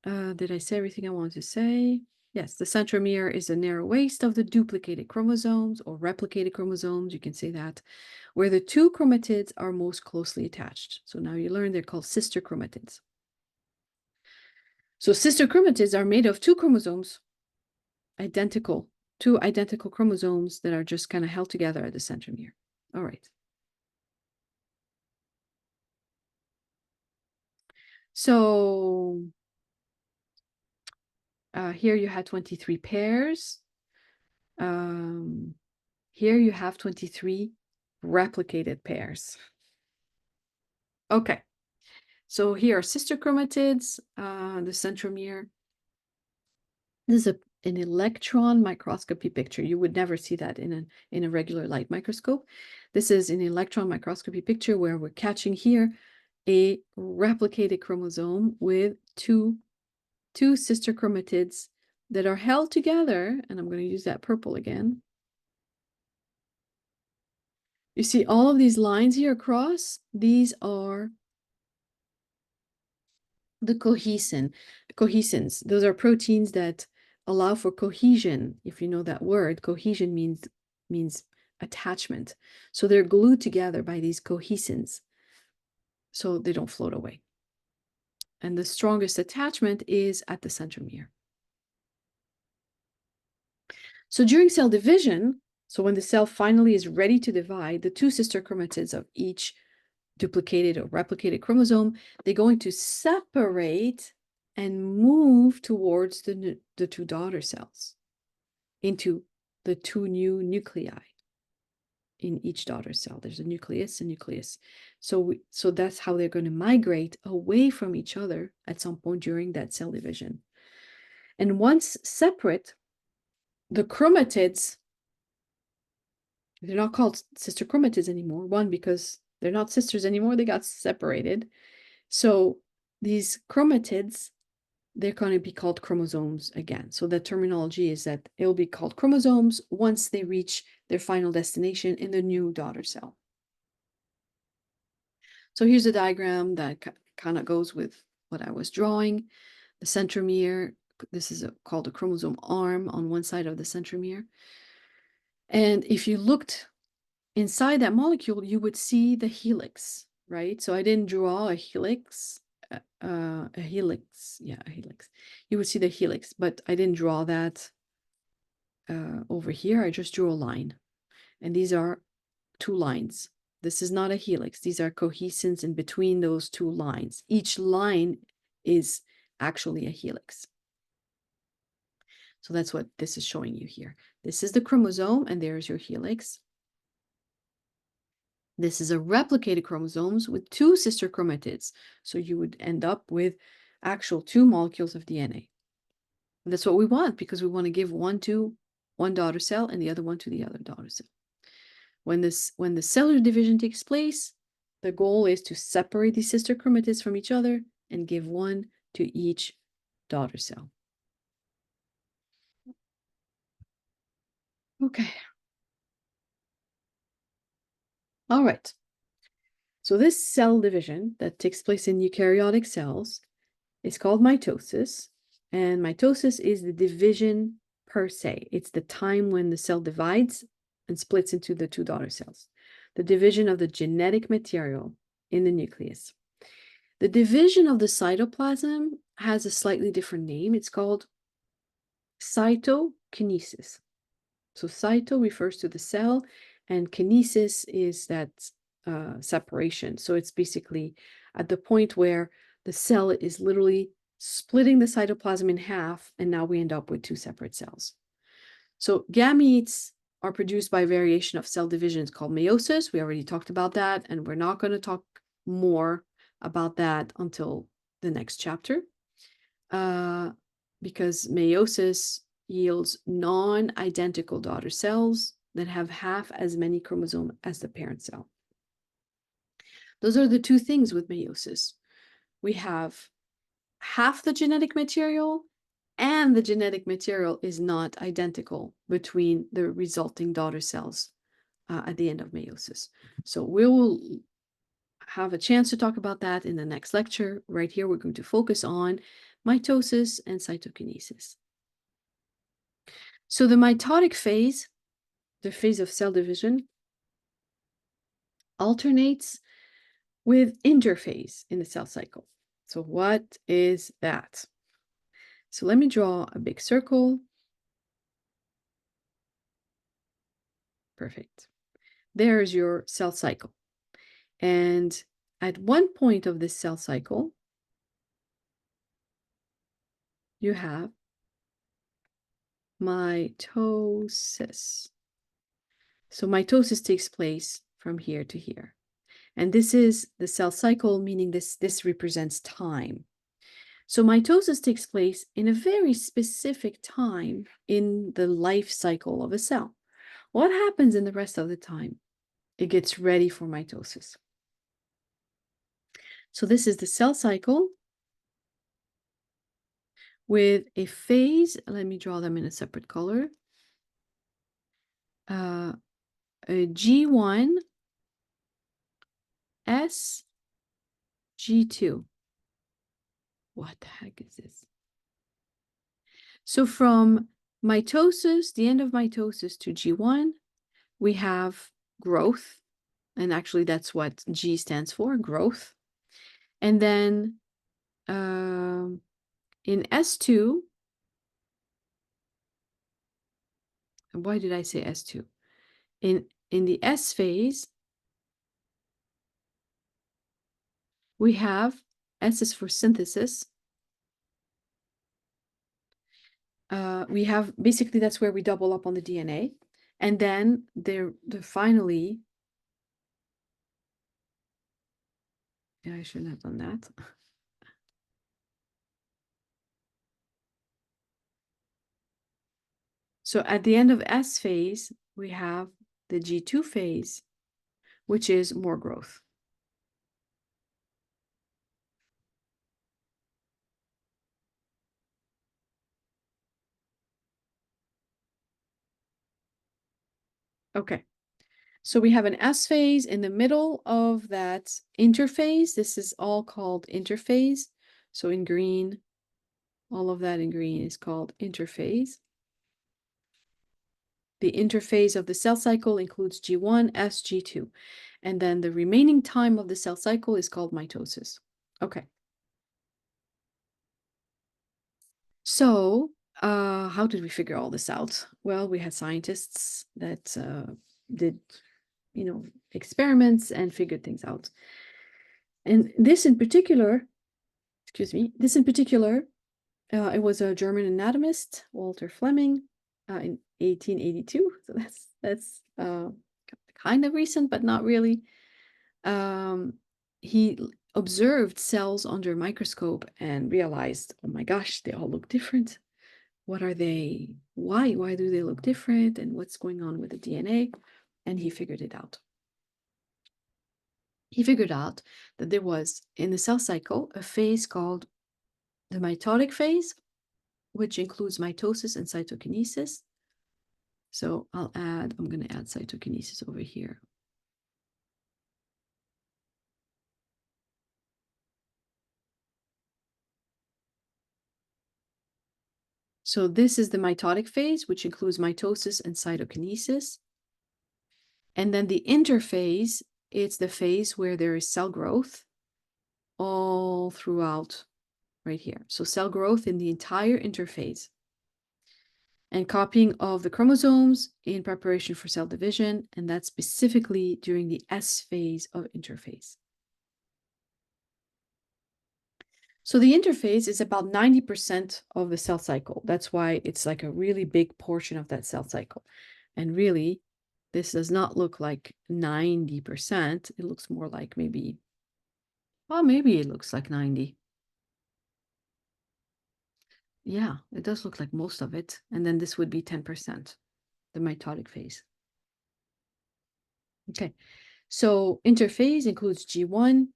Did I say everything I wanted to say? Yes, the centromere is the narrow waist of the duplicated chromosomes or replicated chromosomes, you can say that, where the two chromatids are most closely attached. So now you learn they're called sister chromatids. So sister chromatids are made of two chromosomes, two identical chromosomes that are just kind of held together at the centromere. All right. So here you have 23 pairs. Here you have 23 replicated pairs. Okay. So here are sister chromatids, the centromere. This is an electron microscopy picture. You would never see that in a regular light microscope. This is an electron microscopy picture where we're catching here a replicated chromosome with two sister chromatids that are held together, and I'm going to use that purple again. You see all of these lines here across, these are the cohesins. Those are proteins that allow for cohesion. If you know that word, cohesion means attachment. So they're glued together by these cohesins so they don't float away. And the strongest attachment is at the centromere. So during cell division, so when the cell finally is ready to divide, the two sister chromatids of each duplicated or replicated chromosome, they're going to separate and move towards the two daughter cells into the two new nuclei in each daughter cell. There's a nucleus and nucleus. So that's how they're going to migrate away from each other at some point during that cell division. And once separate, the chromatids, they're not called sister chromatids anymore. One, because they're not sisters anymore, they got separated. So these chromatids, they're going to be called chromosomes again. So the terminology is that it will be called chromosomes once they reach their final destination in the new daughter cell. So here's a diagram that kind of goes with what I was drawing. The centromere, this is called a chromosome arm on one side of the centromere. And if you looked inside that molecule, you would see the helix, right? So I didn't draw a helix, a helix. You would see the helix, but I didn't draw that over here. I just drew a line, and these are two lines. This is not a helix. These are cohesins in between those two lines. Each line is actually a helix. So that's what this is showing you here. This is the chromosome, and there's your helix. This is a replicated chromosomes with two sister chromatids. So you would end up with actual two molecules of DNA. And that's what we want, because we want to give one to one daughter cell and the other one to the other daughter cell. When the cellular division takes place, the goal is to separate these sister chromatids from each other and give one to each daughter cell. Okay. All right. So this cell division that takes place in eukaryotic cells is called mitosis. And mitosis is the division per se. It's the time when the cell divides and splits into the two daughter cells. The division of the genetic material in the nucleus. The division of the cytoplasm has a slightly different name. It's called cytokinesis. So cyto refers to the cell, and kinesis is that separation. So it's basically at the point where the cell is literally splitting the cytoplasm in half, and now we end up with two separate cells. So gametes are produced by variation of cell divisions called meiosis. We already talked about that, and we're not going to talk more about that until the next chapter, because meiosis yields non-identical daughter cells that have half as many chromosomes as the parent cell. Those are the two things with meiosis. We have half the genetic material, and the genetic material is not identical between the resulting daughter cells at the end of meiosis. So we will have a chance to talk about that in the next lecture. Right here, we're going to focus on mitosis and cytokinesis. So the mitotic phase, the phase of cell division, alternates with interphase in the cell cycle. So what is that? So let me draw a big circle. Perfect. There's your cell cycle. And at one point of this cell cycle, you have mitosis. So mitosis takes place from here to here. And this is the cell cycle, meaning this represents time. So mitosis takes place in a very specific time in the life cycle of a cell. What happens in the rest of the time? It gets ready for mitosis. So this is the cell cycle with a phase. Let me draw them in a separate color. A G1, S, G2. What the heck is this? So from mitosis, the end of mitosis to G1, we have growth. And actually, that's what G stands for, growth. And then in S2, why did I say S2? In the S phase, we have, S is for synthesis. We have, basically, that's where we double up on the DNA. And then they're finally, yeah, I shouldn't have done that. So at the end of S phase, we have the G2 phase, which is more growth. Okay. So we have an S phase in the middle of that interphase. This is all called interphase. So in green, all of that in green is called interphase. The interphase of the cell cycle includes G1, S, G2. And then the remaining time of the cell cycle is called mitosis. Okay. So how did we figure all this out? Well, we had scientists that did, experiments and figured things out. And this in particular, it was a German anatomist, Walter Fleming, in 1882. So that's kind of recent, but not really. He observed cells under a microscope and realized, oh my gosh, they all look different. What are they? Why do they look different? And what's going on with the DNA? And he figured it out. He figured out that there was, in the cell cycle, a phase called the mitotic phase, which includes mitosis and cytokinesis. So I'm going to add cytokinesis over here. So this is the mitotic phase, which includes mitosis and cytokinesis. And then the interphase, it's the phase where there is cell growth all throughout right here. So cell growth in the entire interphase. And copying of the chromosomes in preparation for cell division, and that's specifically during the S phase of interphase. So the interphase is about 90% of the cell cycle. That's why it's like a really big portion of that cell cycle. And really, this does not look like 90%. It looks more like maybe it looks like 90. Yeah, it does look like most of it. And then this would be 10%, the mitotic phase. Okay, so interphase includes G1,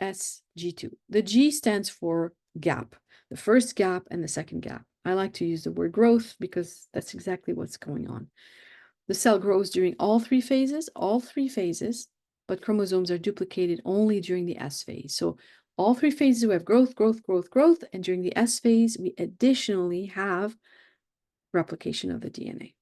S, G2. The G stands for gap, the first gap and the second gap. I like to use the word growth because that's exactly what's going on. The cell grows during all three phases, but chromosomes are duplicated only during the S phase. So all three phases, we have growth, growth, growth, growth, and during the S phase, we additionally have replication of the DNA.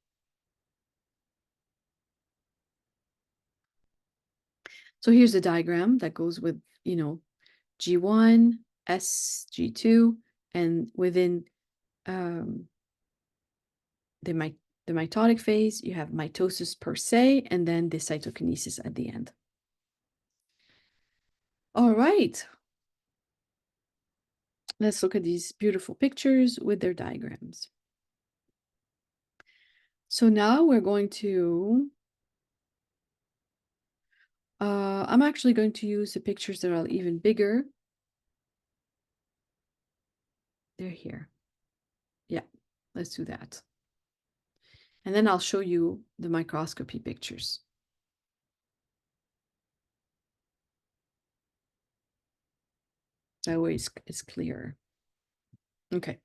So here's the diagram that goes with, G1, S, G2, and within the mitotic phase, you have mitosis per se, and then the cytokinesis at the end. All right. Let's look at these beautiful pictures with their diagrams. So now we're going to, I'm actually going to use the pictures that are even bigger. They're here. Yeah, let's do that. And then I'll show you the microscopy pictures. That way it's clearer. Okay.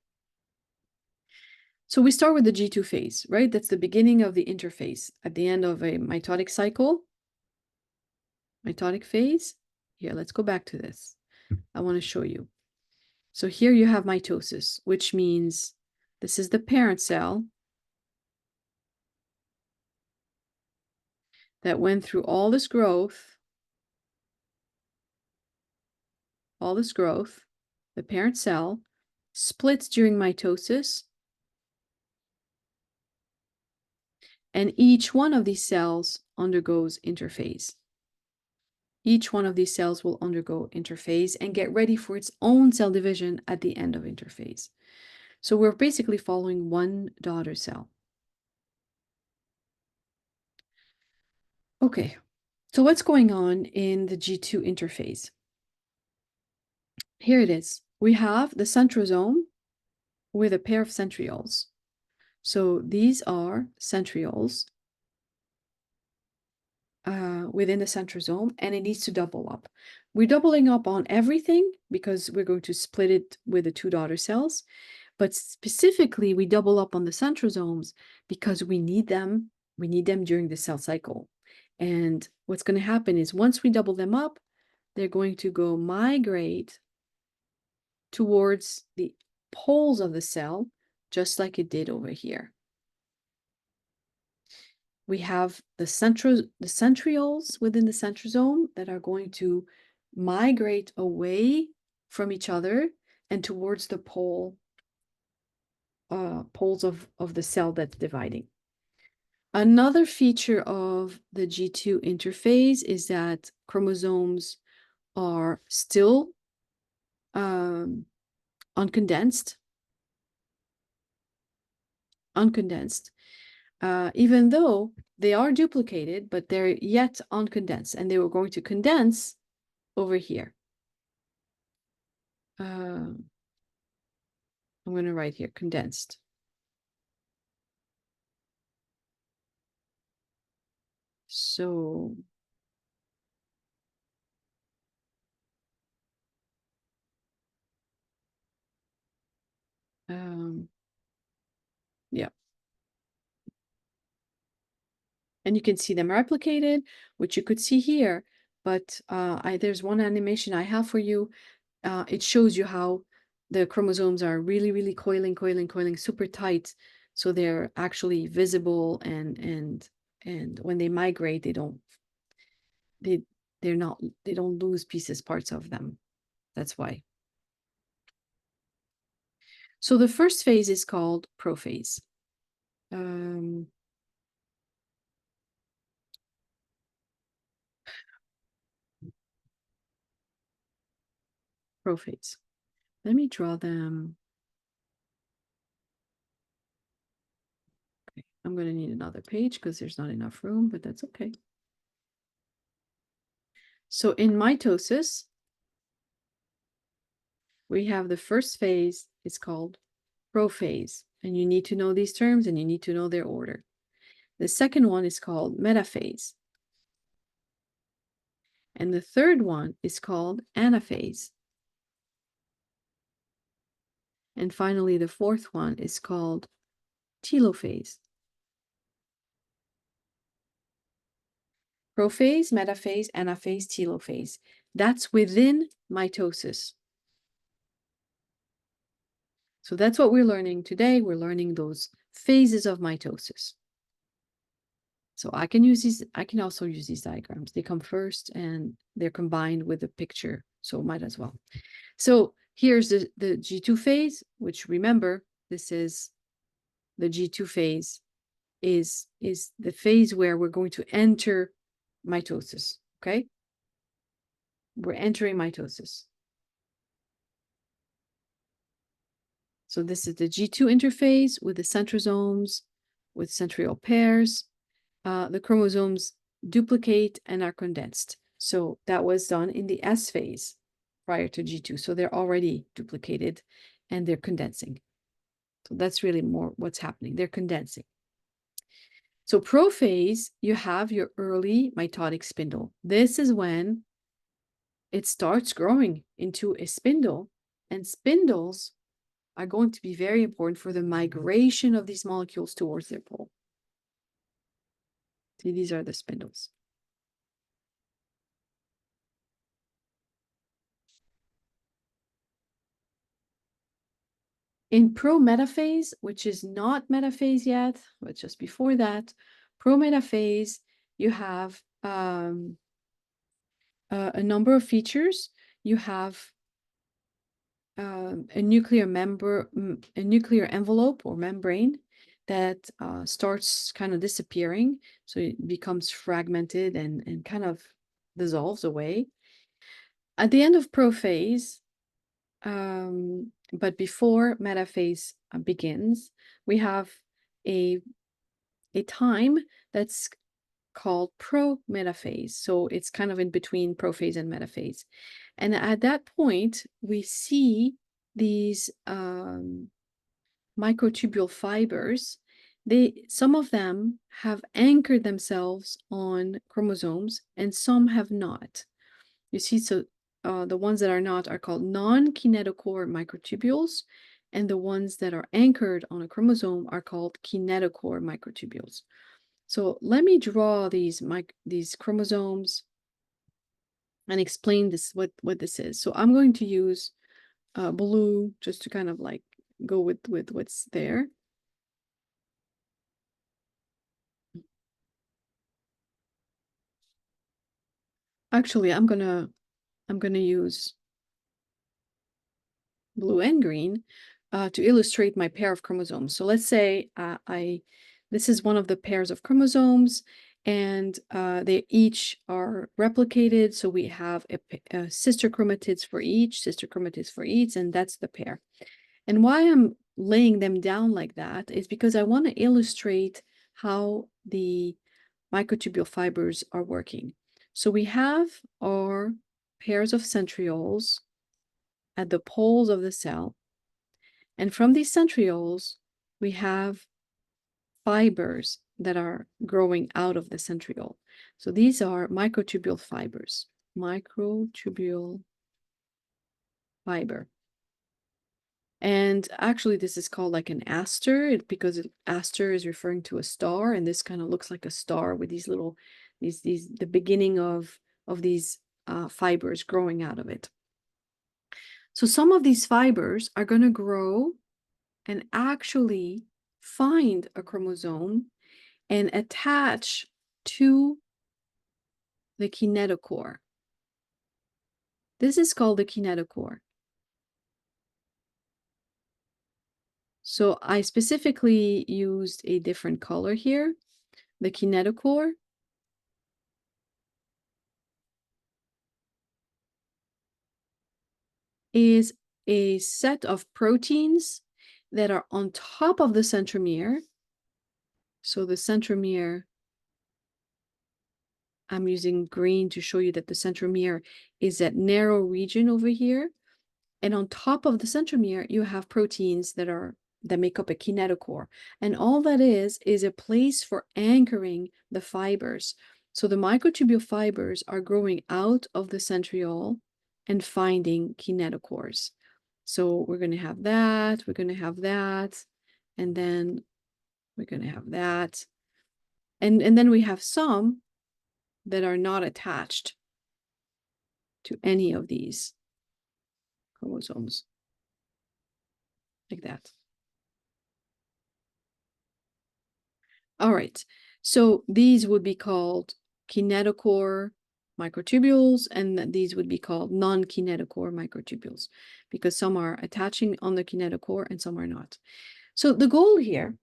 So we start with the G2 phase, right? That's the beginning of the interphase. At the end of a mitotic cycle, mitotic phase. Here, let's go back to this. I want to show you. So here you have mitosis, which means this is the parent cell that went through all this growth, the parent cell splits during mitosis, and each one of these cells undergoes interphase. Each one of these cells will undergo interphase and get ready for its own cell division at the end of interphase. So we're basically following one daughter cell. Okay, so what's going on in the G2 interphase? Here it is. We have the centrosome with a pair of centrioles. So these are centrioles within the centrosome, and it needs to double up. We're doubling up on everything because we're going to split it with the two daughter cells. But specifically, we double up on the centrosomes because we need them. We need them during the cell cycle. And what's going to happen is once we double them up, they're going to go migrate towards the poles of the cell, just like it did over here. We have the centrioles within the centrosome that are going to migrate away from each other and towards the poles of the cell that's dividing. Another feature of the G2 interphase is that chromosomes are still uncondensed, even though they are duplicated, but they're yet uncondensed, and they were going to condense over here. I'm going to write here, condensed. So yeah. And you can see them replicated, which you could see here, but there's one animation I have for you. It shows you how the chromosomes are really, really coiling super tight. So they're actually visible, and when they migrate, they don't lose parts of them. That's why. So the first phase is called prophase. Prophase. Let me draw them. Okay, I'm going to need another page because there's not enough room, but that's okay. So in mitosis, we have the first phase is called prophase, and you need to know these terms and you need to know their order. The second one is called metaphase. And the third one is called anaphase. And finally, the fourth one is called telophase. Prophase, metaphase, anaphase, telophase. That's within mitosis. So that's what we're learning today. We're learning those phases of mitosis. So I can use these, I can also use these diagrams. They come first and they're combined with a picture, so might as well. So here's the G2 phase, which remember, this is the G2 phase is the phase where we're going to enter mitosis, okay? We're entering mitosis. So this is the G2 interphase with the centrosomes, with centriole pairs. The chromosomes duplicate and are condensed. So that was done in the S phase prior to G2. So they're already duplicated and they're condensing. So that's really more what's happening. They're condensing. So prophase, you have your early mitotic spindle. This is when it starts growing into a spindle, and spindles are going to be very important for the migration of these molecules towards their pole. See, these are the spindles. In pro-metaphase, which is not metaphase yet, but just before that, pro-metaphase, you have a number of features. You have a nuclear envelope or membrane that starts kind of disappearing. So it becomes fragmented and kind of dissolves away. At the end of prophase, but before metaphase begins, we have a time that's called pro-metaphase. So it's kind of in between prophase and metaphase. And at that point, we see these microtubule fibers. Some of them have anchored themselves on chromosomes and some have not. You see, so the ones that are not are called non-kinetochore microtubules, and the ones that are anchored on a chromosome are called kinetochore microtubules. So let me draw these chromosomes and explain this what this is. So I'm going to use blue just to kind of like go with what's there. Actually, I'm gonna use blue and green to illustrate my pair of chromosomes. So let's say this is one of the pairs of chromosomes, and they each are replicated. So we have a sister chromatids for each, and that's the pair. And why I'm laying them down like that is because I want to illustrate how the microtubule fibers are working. So we have our pairs of centrioles at the poles of the cell. And from these centrioles, we have fibers that are growing out of the centriole. So these are microtubule fibers, microtubule fiber. And actually, this is called like an aster because aster is referring to a star, and this kind of looks like a star with these little, the beginning of these fibers growing out of it. So some of these fibers are going to grow and actually find a chromosome and attach to the kinetochore. This is called the kinetochore. So I specifically used a different color here. The kinetochore is a set of proteins that are on top of the centromere. So the centromere, I'm using green to show you that the centromere is that narrow region over here. And on top of the centromere, you have proteins that make up a kinetochore. And all that is a place for anchoring the fibers. So the microtubule fibers are growing out of the centriole and finding kinetochores. So we're going to have that, we're going to have that, and then we're going to have that. And then we have some that are not attached to any of these chromosomes, like that. All right. So these would be called kinetochore microtubules, and these would be called non-kinetochore microtubules because some are attaching on the kinetochore and some are not. So the goal here,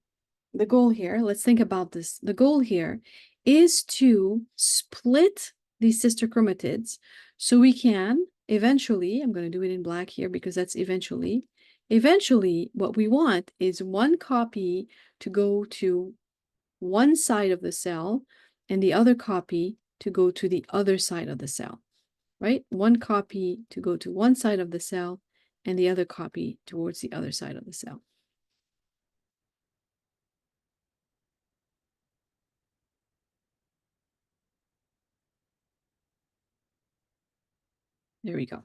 let's think about this. The goal here is to split these sister chromatids so we can eventually, I'm going to do it in black here because that's eventually, what we want is one copy to go to one side of the cell and the other copy to go to the other side of the cell, right? One copy to go to one side of the cell and the other copy towards the other side of the cell. There we go.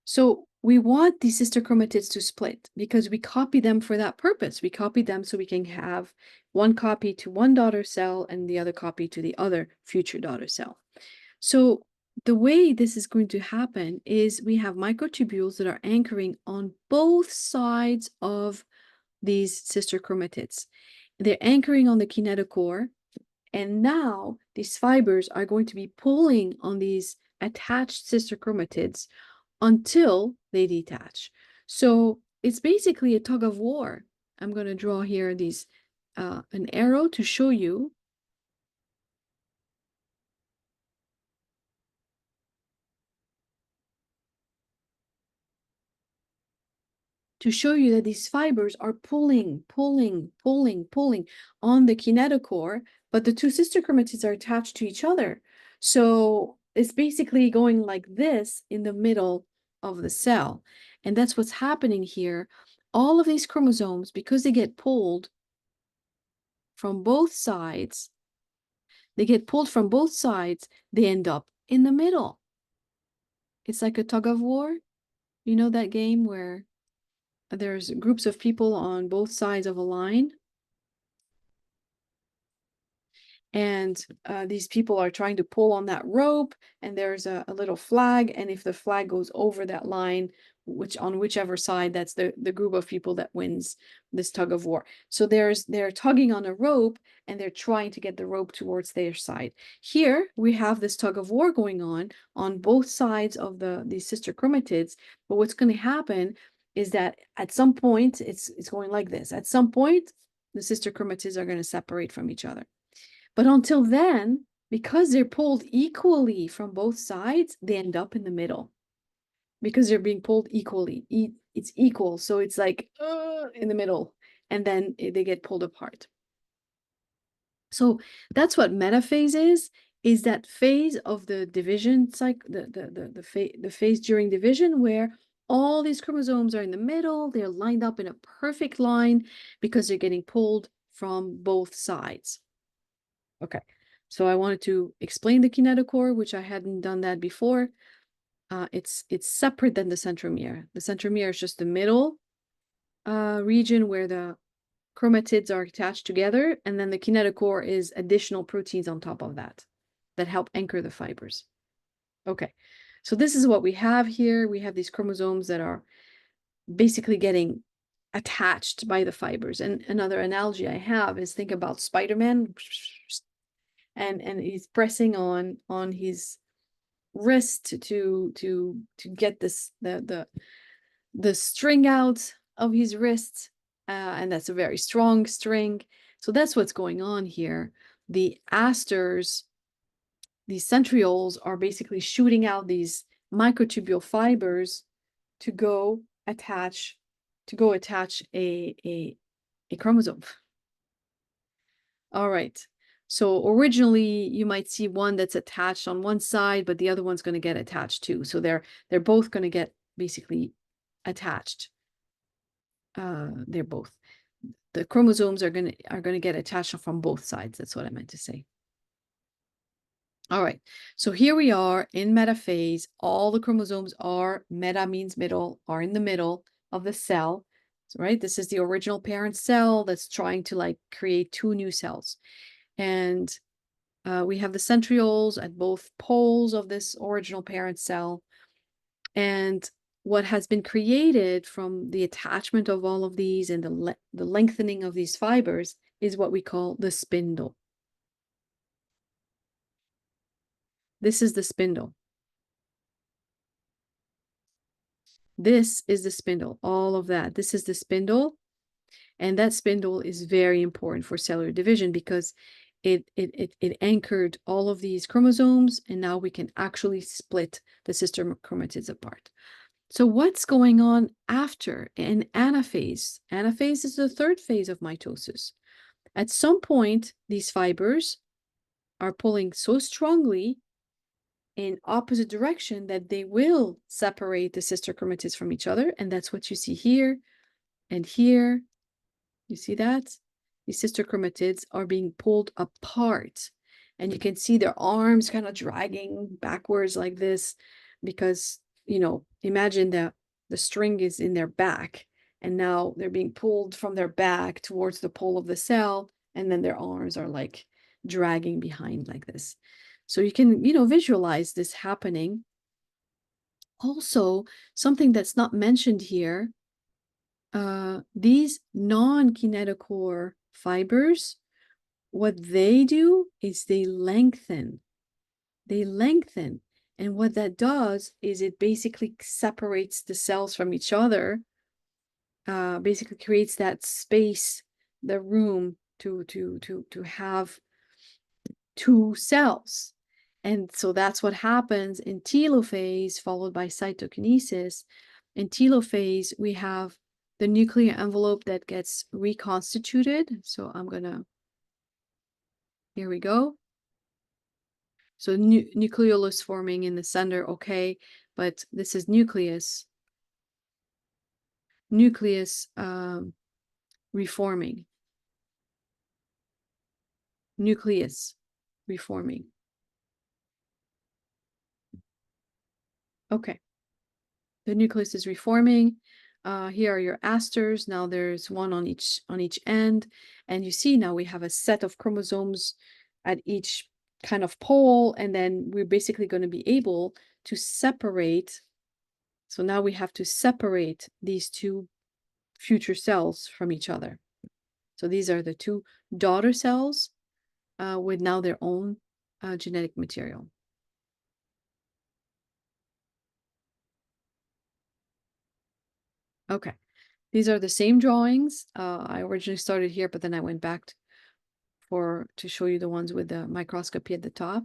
So we want these sister chromatids to split because we copy them for that purpose. We copy them so we can have one copy to one daughter cell and the other copy to the other future daughter cell. So the way this is going to happen is we have microtubules that are anchoring on both sides of these sister chromatids. They're anchoring on the kinetochore, and now these fibers are going to be pulling on these attached sister chromatids until they detach. So it's basically a tug of war. I'm going to draw here these an arrow to show you. To show you that these fibers are pulling on the kinetochore, but the two sister chromatids are attached to each other. So it's basically going like this in the middle of the cell. And that's what's happening here. All of these chromosomes, because they get pulled from both sides, they end up in the middle. It's like a tug of war. You know that game where there's groups of people on both sides of a line, and these people are trying to pull on that rope, and there's a little flag, and if the flag goes over that line, on whichever side, that's the group of people that wins this tug of war. So they're tugging on a rope, and they're trying to get the rope towards their side. Here we have this tug of war going on both sides of these sister chromatids. But what's going to happen is that at some point, it's going like this. At some point, the sister chromatids are going to separate from each other. But until then, because they're pulled equally from both sides, they end up in the middle because they're being pulled equally. It's equal. So it's like in the middle, and then they get pulled apart. So that's what metaphase is that phase of the division cycle, the phase during division where all these chromosomes are in the middle, they're lined up in a perfect line because they're getting pulled from both sides. Okay, so I wanted to explain the kinetochore, which I hadn't done that before. It's separate than the centromere. The centromere is just the middle region where the chromatids are attached together, and then the kinetochore is additional proteins on top of that help anchor the fibers. Okay, so this is what we have here. We have these chromosomes that are basically getting attached by the fibers. And another analogy I have is think about Spider-Man, and he's pressing on his wrist to get this the string out of his wrist, and that's a very strong string. So that's what's going on here. The asters, these centrioles, are basically shooting out these microtubule fibers to go attach a chromosome. All right. So originally you might see one that's attached on one side, but the other one's going to get attached too. So they're both going to get basically attached. They're both. The chromosomes are going to get attached from both sides. That's what I meant to say. All right. So here we are in metaphase. All the chromosomes are, meta means middle, are in the middle of the cell. So, right? This is the original parent cell that's trying to like create two new cells. And we have the centrioles at both poles of this original parent cell. And what has been created from the attachment of all of these and the lengthening of these fibers is what we call the spindle. This is the spindle. This is the spindle, all of that. This is the spindle. And that spindle is very important for cellular division because it anchored all of these chromosomes, and now we can actually split the sister chromatids apart. So what's going on after an anaphase? Anaphase is the third phase of mitosis. At some point, these fibers are pulling so strongly in opposite direction that they will separate the sister chromatids from each other. And that's what you see here and here. You see that? These sister chromatids are being pulled apart. And you can see their arms kind of dragging backwards like this because, imagine that the string is in their back and now they're being pulled from their back towards the pole of the cell. And then their arms are like dragging behind like this. So you can, visualize this happening. Also, something that's not mentioned here, these non-kinetochore fibers, what they do is they lengthen. They lengthen. And what that does is it basically separates the cells from each other, basically creates that space, the room to have two cells. And so that's what happens in telophase, followed by cytokinesis. In telophase, we have the nuclear envelope that gets reconstituted. So here we go. So nucleolus forming in the center, okay, but this is nucleus reforming. Nucleus reforming. Okay. The nucleus is reforming. Here are your asters. Now there's one on each end. And you see now we have a set of chromosomes at each kind of pole. And then we're basically going to be able to separate. So now we have to separate these two future cells from each other. So these are the two daughter cells with now their own genetic material. Okay, these are the same drawings. I originally started here, but then I went back to show you the ones with the microscopy at the top.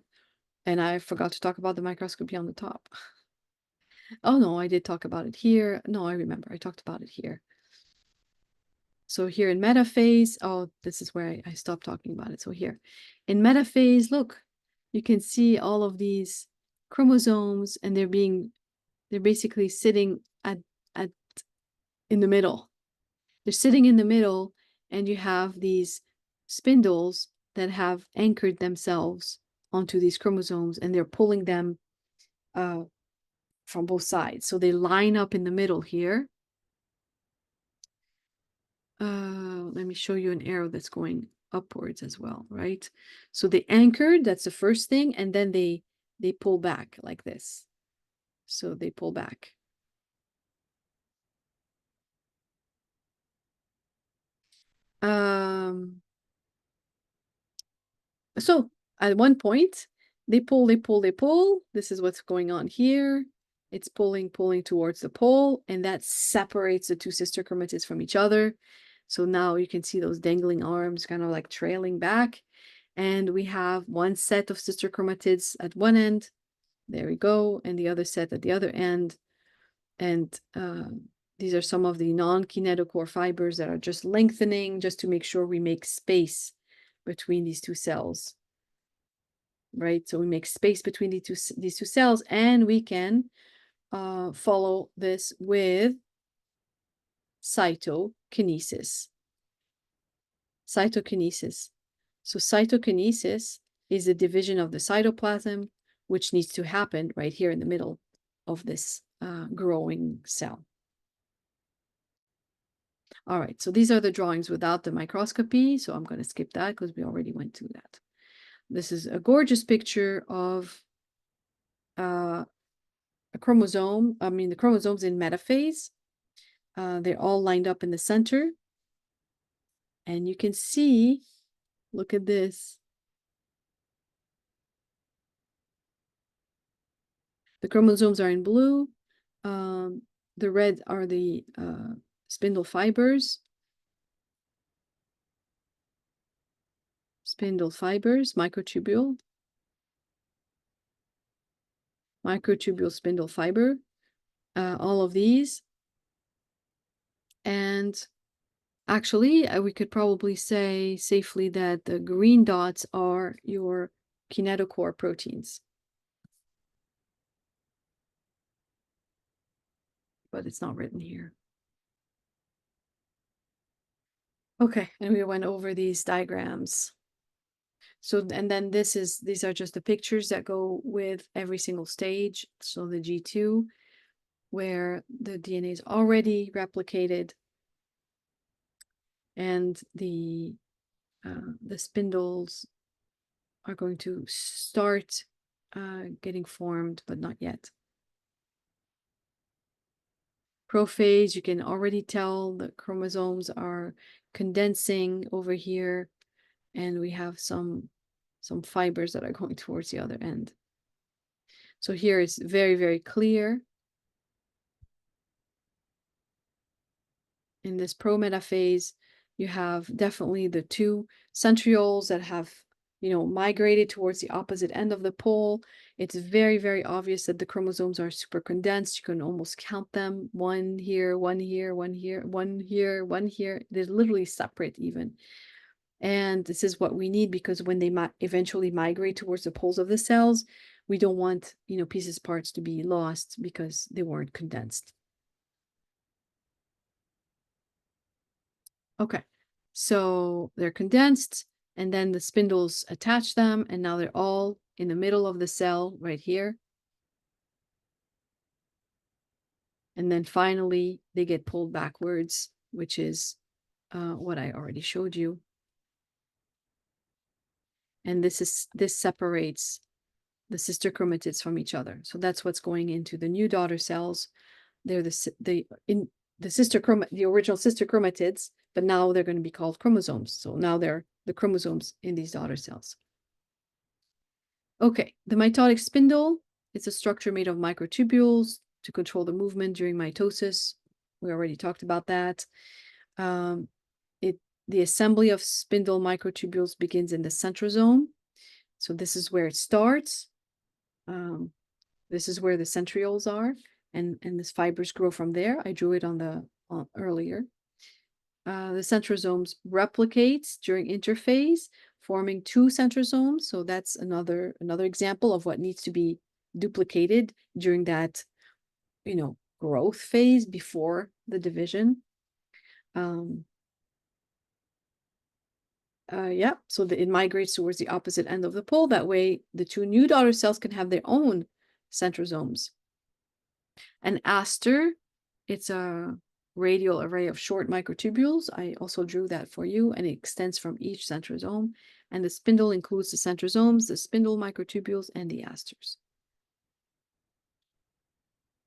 And I forgot to talk about the microscopy on the top. Oh no, I did talk about it here. No, I remember. I talked about it here. So here in metaphase, oh, this is where I stopped talking about it. So here in metaphase, look, you can see all of these chromosomes and they're basically sitting in the middle. They're sitting in the middle and you have these spindles that have anchored themselves onto these chromosomes and they're pulling them from both sides. So they line up in the middle here. Let me show you an arrow that's going upwards as well, right? So they anchored, that's the first thing, and then they pull back like this. So they pull back. So at one point, they pull. This is what's going on here. It's pulling towards the pole, and that separates the two sister chromatids from each other. So now you can see those dangling arms kind of like trailing back. And we have one set of sister chromatids at one end. There we go. And the other set at the other end. And these are some of the non-kinetochore fibers that are just lengthening just to make sure we make space between these two cells. Right? So we make space between these two cells, and we can follow this with cytokinesis. Cytokinesis. So cytokinesis is the division of the cytoplasm, which needs to happen right here in the middle of this growing cell. All right, so these are the drawings without the microscopy. So I'm going to skip that because we already went through that. This is a gorgeous picture of a chromosome. I mean, the chromosomes in metaphase. They're all lined up in the center. And you can see, look at this. The chromosomes are in blue. The red are the spindle fibers. Spindle fibers, microtubule. Microtubule spindle fiber. All of these. And actually, we could probably say safely that the green dots are your kinetochore proteins. But it's not written here. Okay, and we went over these diagrams. So, and then these are just the pictures that go with every single stage. So the G2, where the DNA is already replicated, and the spindles are going to start getting formed, but not yet. Prophase, you can already tell the chromosomes are condensing over here, and we have some fibers that are going towards the other end. So here it's very, very clear. In this pro-metaphase, you have definitely the two centrioles that have, migrated towards the opposite end of the pole. It's very, very obvious that the chromosomes are super condensed. You can almost count them. One here, one here, one here, one here, one here. They're literally separate even. And this is what we need, because when they eventually migrate towards the poles of the cells, we don't want, pieces, parts to be lost because they weren't condensed. Okay, so they're condensed, and then the spindles attach them, and now they're all in the middle of the cell right here. And then finally, they get pulled backwards, which is what I already showed you. And this separates the sister chromatids from each other. So that's what's going into the new daughter cells. They're the original sister chromatids, but now they're going to be called chromosomes. So now they're the chromosomes in these daughter cells. Okay, the mitotic spindle is a structure made of microtubules to control the movement during mitosis. We already talked about that. The assembly of spindle microtubules begins in the centrosome. So this is where it starts. This is where the centrioles are, and this fibers grow from there. I drew it on the earlier. The centrosomes replicate during interphase, forming two centrosomes. So that's another example of what needs to be duplicated during that, growth phase before the division. Yeah, so it migrates towards the opposite end of the pole. That way, the two new daughter cells can have their own centrosomes. An aster, it's a radial array of short microtubules. I also drew that for you, and it extends from each centrosome. And the spindle includes the centrosomes, the spindle microtubules, and the asters.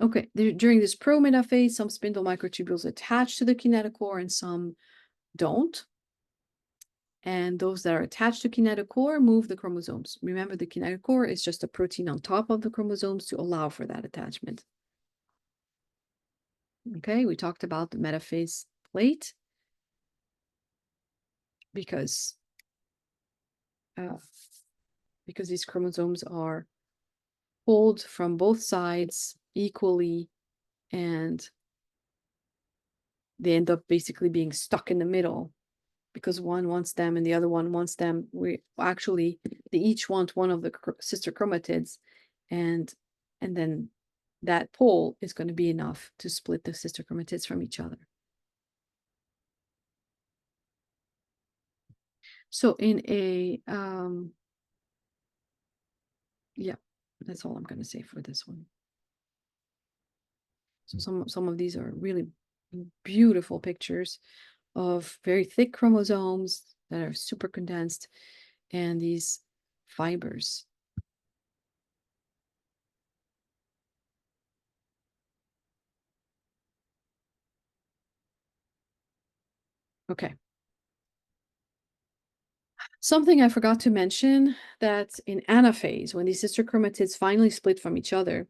Okay, during this pro-metaphase, some spindle microtubules attach to the kinetochore and some don't. And those that are attached to kinetochore move the chromosomes. Remember, the kinetochore is just a protein on top of the chromosomes to allow for that attachment. Okay, we talked about the metaphase plate because these chromosomes are pulled from both sides equally, and they end up basically being stuck in the middle because one wants them and the other one wants them. They each want one of the sister chromatids, and then that pole is going to be enough to split the sister chromatids from each other. So in a yeah, that's all I'm going to say for this one. So some of these are really beautiful pictures of very thick chromosomes that are super condensed, and these fibers. Okay. Something I forgot to mention, that in anaphase, when these sister chromatids finally split from each other,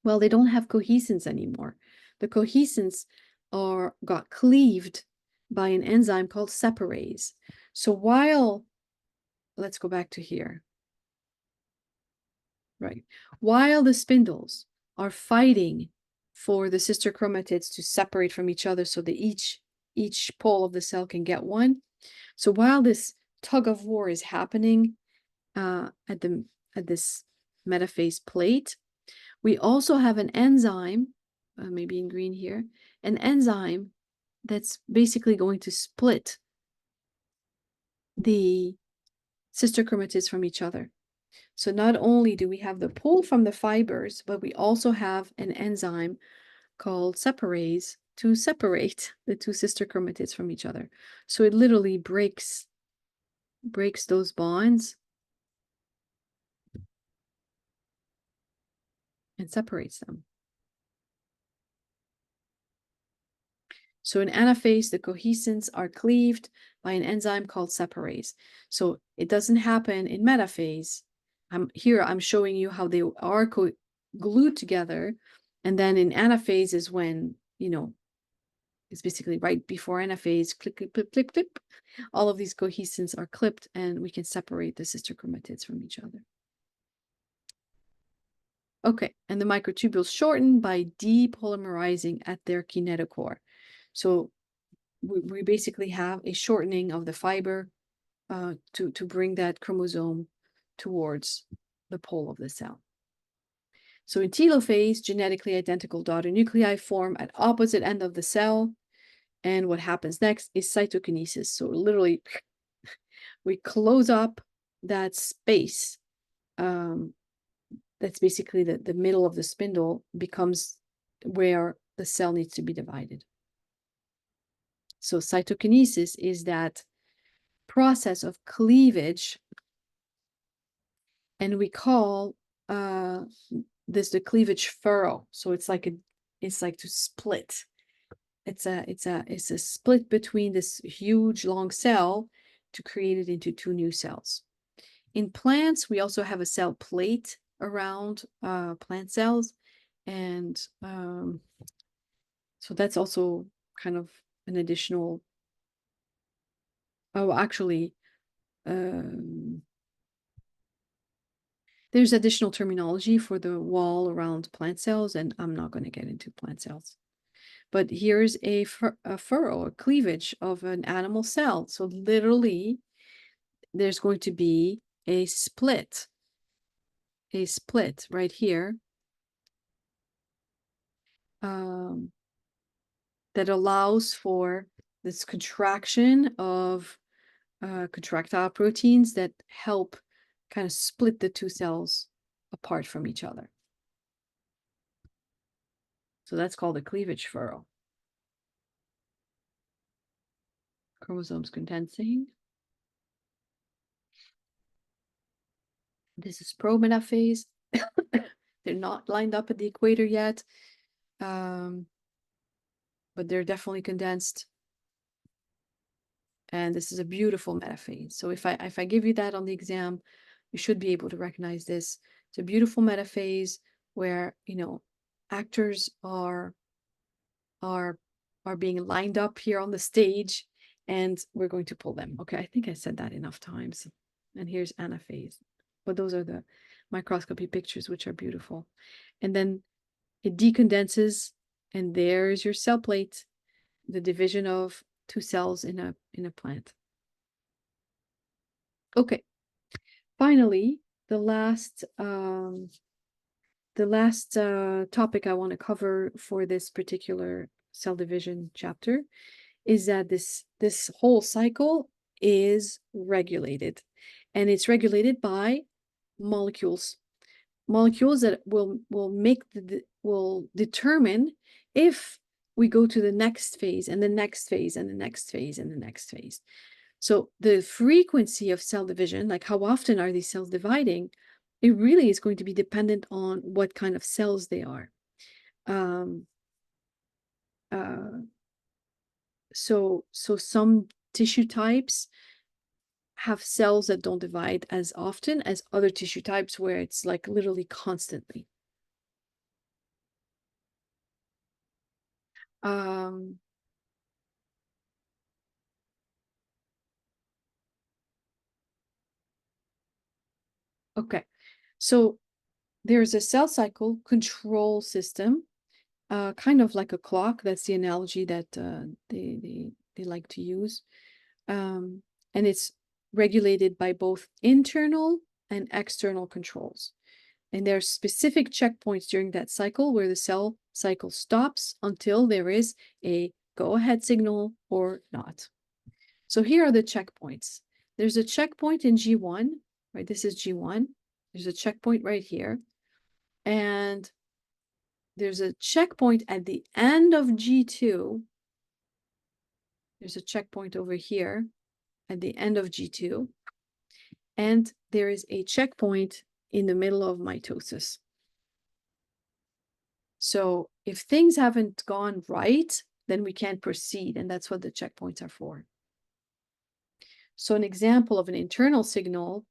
well, they don't have cohesins anymore. The cohesins got cleaved by an enzyme called separase. So let's go back to here. Right. While the spindles are fighting for the sister chromatids to separate from each other so that each pole of the cell can get one. So while this tug of war is happening at this metaphase plate, we also have an enzyme, maybe in green here, an enzyme that's basically going to split the sister chromatids from each other. So not only do we have the pull from the fibers, but we also have an enzyme called separase to separate the two sister chromatids from each other. So it literally breaks those bonds and separates them. So in anaphase, the cohesins are cleaved by an enzyme called separase. So it doesn't happen in metaphase. I'm showing you how they are glued together. And then in anaphase is when, it's basically right before anaphase, click, click, click, click, click. All of these cohesins are clipped and we can separate the sister chromatids from each other. Okay, and the microtubules shorten by depolymerizing at their kinetochore. So we basically have a shortening of the fiber to bring that chromosome towards the pole of the cell. So in telophase, genetically identical daughter nuclei form at opposite end of the cell. And what happens next is cytokinesis. So literally, we close up that space. That's basically the middle of the spindle becomes where the cell needs to be divided. So cytokinesis is that process of cleavage, and we call this the cleavage furrow. So it's like to split. It's a split between this huge long cell to create it into two new cells. In plants, we also have a cell plate around plant cells, and so that's also kind of an additional. Oh, actually, there's additional terminology for the wall around plant cells, and I'm not going to get into plant cells. But here's a furrow, a cleavage of an animal cell. So literally, there's going to be a split right here that allows for this contraction of contractile proteins that help kind of split the two cells apart from each other. So that's called a cleavage furrow. Chromosomes condensing. This is prometaphase. They're not lined up at the equator yet, but they're definitely condensed. And this is a beautiful metaphase. So if I give you that on the exam, you should be able to recognize this. It's a beautiful metaphase where, actors are being lined up here on the stage, and we're going to pull them. Okay, I think I said that enough times. And here's anaphase. But those are the microscopy pictures, which are beautiful. And then it decondenses, and there's your cell plate, the division of two cells in a plant. Okay. Finally, the last topic I want to cover for this particular cell division chapter is that this whole cycle is regulated, and it's regulated by molecules that will determine if we go to the next phase and the next phase and the next phase and the next phase. So the frequency of cell division, like how often are these cells dividing, it really is going to be dependent on what kind of cells they are. So some tissue types have cells that don't divide as often as other tissue types where it's like literally constantly. Um, okay, so there's a cell cycle control system, kind of like a clock. That's the analogy that they like to use. And it's regulated by both internal and external controls. And there are specific checkpoints during that cycle where the cell cycle stops until there is a go-ahead signal or not. So here are the checkpoints. There's a checkpoint in G1, right? This is G1. There's a checkpoint right here. And there's a checkpoint at the end of G2. There's a checkpoint over here at the end of G2. And there is a checkpoint in the middle of mitosis. So if things haven't gone right, then we can't proceed, and that's what the checkpoints are for. So an example of an internal signal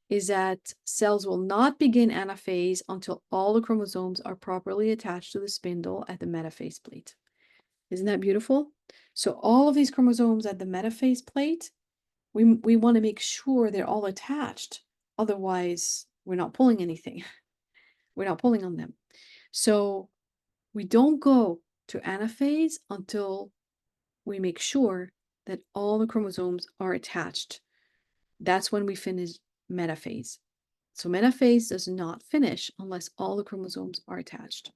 is that cells will not begin anaphase until all the chromosomes are properly attached to the spindle at the metaphase plate. Isn't that beautiful? So all of these chromosomes at the metaphase plate, we want to make sure they're all attached. Otherwise, we're not pulling anything. We're not pulling on them. So we don't go to anaphase until we make sure that all the chromosomes are attached. That's when we finish metaphase. So metaphase does not finish unless all the chromosomes are attached.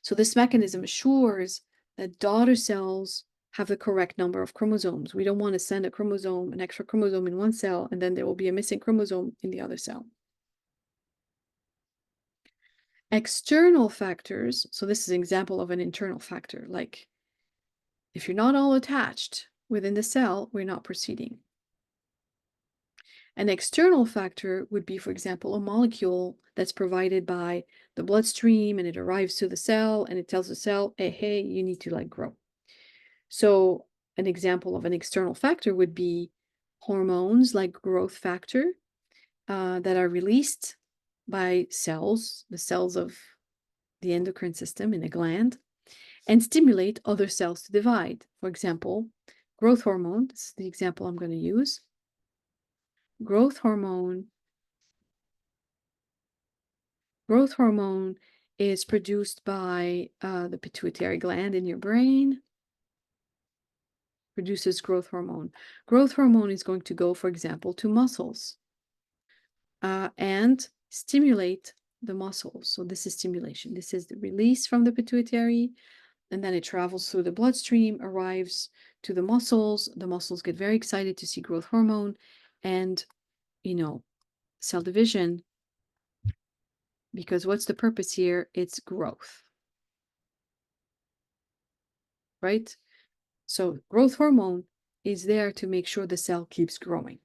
So this mechanism assures that daughter cells have the correct number of chromosomes. We don't want to send an extra chromosome in one cell, and then there will be a missing chromosome in the other cell. External factors, so this is an example of an internal factor, like if you're not all attached within the cell, we're not proceeding. An external factor would be, for example, a molecule that's provided by the bloodstream and it arrives to the cell and it tells the cell, hey, you need to grow. So an example of an external factor would be hormones like growth factor that are released by cells, the cells of the endocrine system in a gland, and stimulate other cells to divide. For example, growth hormone, this is the example I'm going to use. Growth hormone is produced by the pituitary gland in your brain, produces growth hormone. Growth hormone is going to go, for example, to muscles and stimulate the muscles. So this is stimulation. This is the release from the pituitary, and then it travels through the bloodstream, arrives to the muscles. The muscles get very excited to see growth hormone, and cell division, because what's the purpose here? It's growth, right? So growth hormone is there to make sure the cell keeps growing.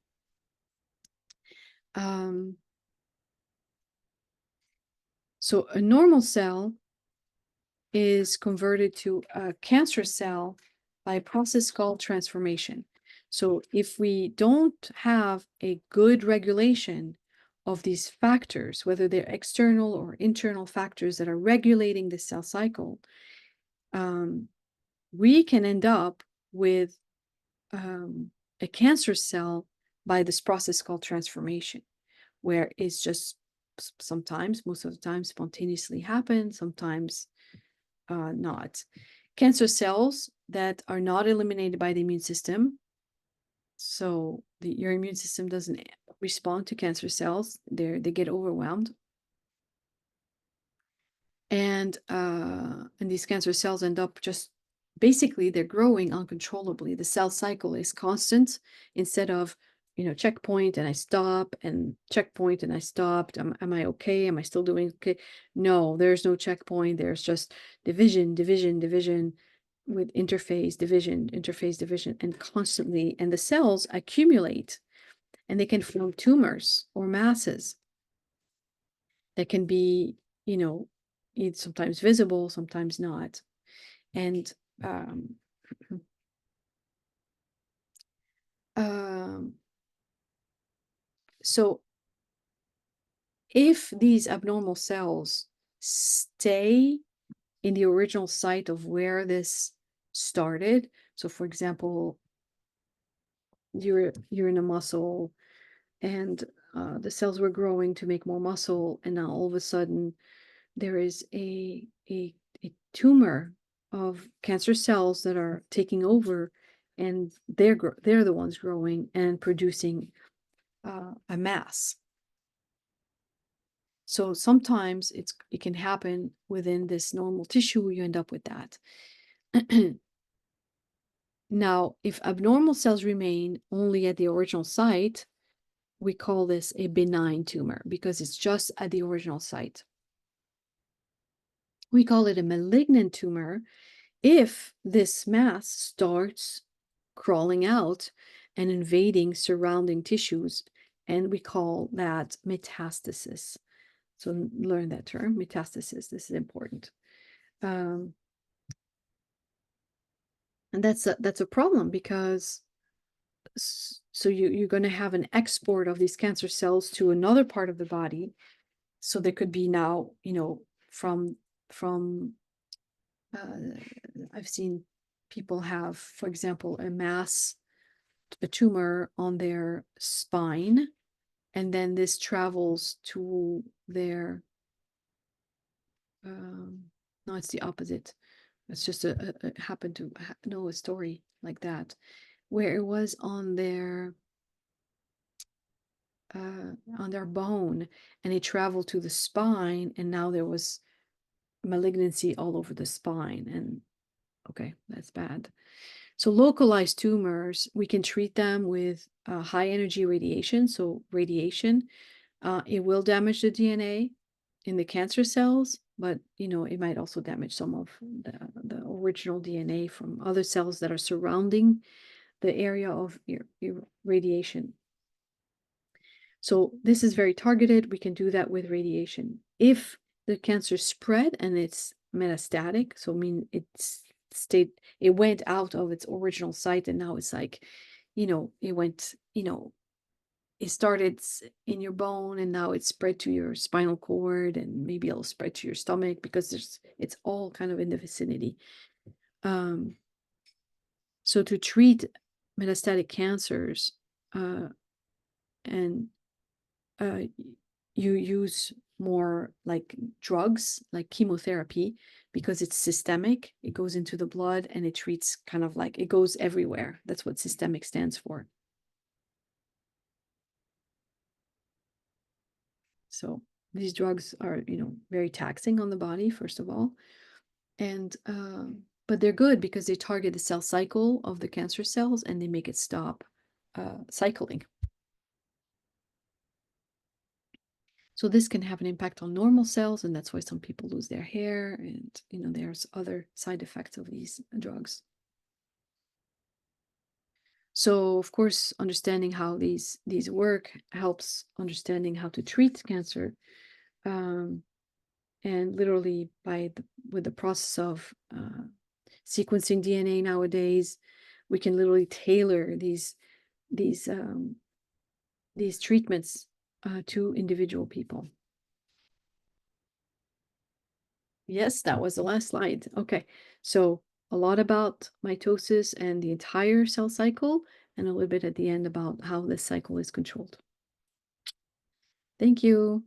So a normal cell is converted to a cancer cell by a process called transformation. So if we don't have a good regulation of these factors, whether they're external or internal factors that are regulating the cell cycle, we can end up with a cancer cell by this process called transformation, where it's just sometimes, most of the time, spontaneously happen, sometimes not. Cancer cells that are not eliminated by the immune system, so your immune system doesn't respond to cancer cells, they get overwhelmed. And these cancer cells end up just basically they're growing uncontrollably. The cell cycle is constant instead of checkpoint and I stop and checkpoint and I stopped. Am I okay? Am I still doing okay? No, there's no checkpoint. There's just division with interphase division, and constantly. And the cells accumulate and they can form tumors or masses that can be, it's sometimes visible, sometimes not. And um, So if these abnormal cells stay in the original site of where this started, so for example, you're in a muscle and the cells were growing to make more muscle, and now all of a sudden there is a tumor of cancer cells that are taking over, and they're the ones growing and producing a mass. So sometimes it can happen within this normal tissue. You end up with that. Now, if abnormal cells remain only at the original site, we call this a benign tumor because it's just at the original site. We call it a malignant tumor if this mass starts crawling out and invading surrounding tissues, and we call that metastasis. So learn that term, metastasis. This is important. Um, and that's a problem because so you're going to have an export of these cancer cells to another part of the body. So there could be now, from I've seen people have, for example, a tumor on their spine, and then this travels to their, no, it's the opposite. It's just happened to know a story like that, where it was on their bone, and it traveled to the spine, and now there was malignancy all over the spine. And okay, that's bad. So localized tumors, we can treat them with high energy radiation. So radiation, it will damage the DNA in the cancer cells, but it might also damage some of the original DNA from other cells that are surrounding the area of your radiation. So this is very targeted. We can do that with radiation. If the cancer spread and it's metastatic, so I mean it went out of its original site, and now it's like, it went, it started in your bone, and now it's spread to your spinal cord, and maybe it'll spread to your stomach because it's all kind of in the vicinity. So to treat metastatic cancers, and you use more like drugs, like chemotherapy, because it's systemic. It goes into the blood and it treats kind of like it goes everywhere. That's what systemic stands for. So these drugs are, very taxing on the body, first of all. And but they're good because they target the cell cycle of the cancer cells and they make it stop cycling. So this can have an impact on normal cells, and that's why some people lose their hair, and there's other side effects of these drugs. So of course, understanding how these work helps understanding how to treat cancer. And literally with the process of sequencing DNA nowadays, we can literally tailor these treatments to individual people. Yes, that was the last slide. Okay, so a lot about mitosis and the entire cell cycle, and a little bit at the end about how this cycle is controlled. Thank you.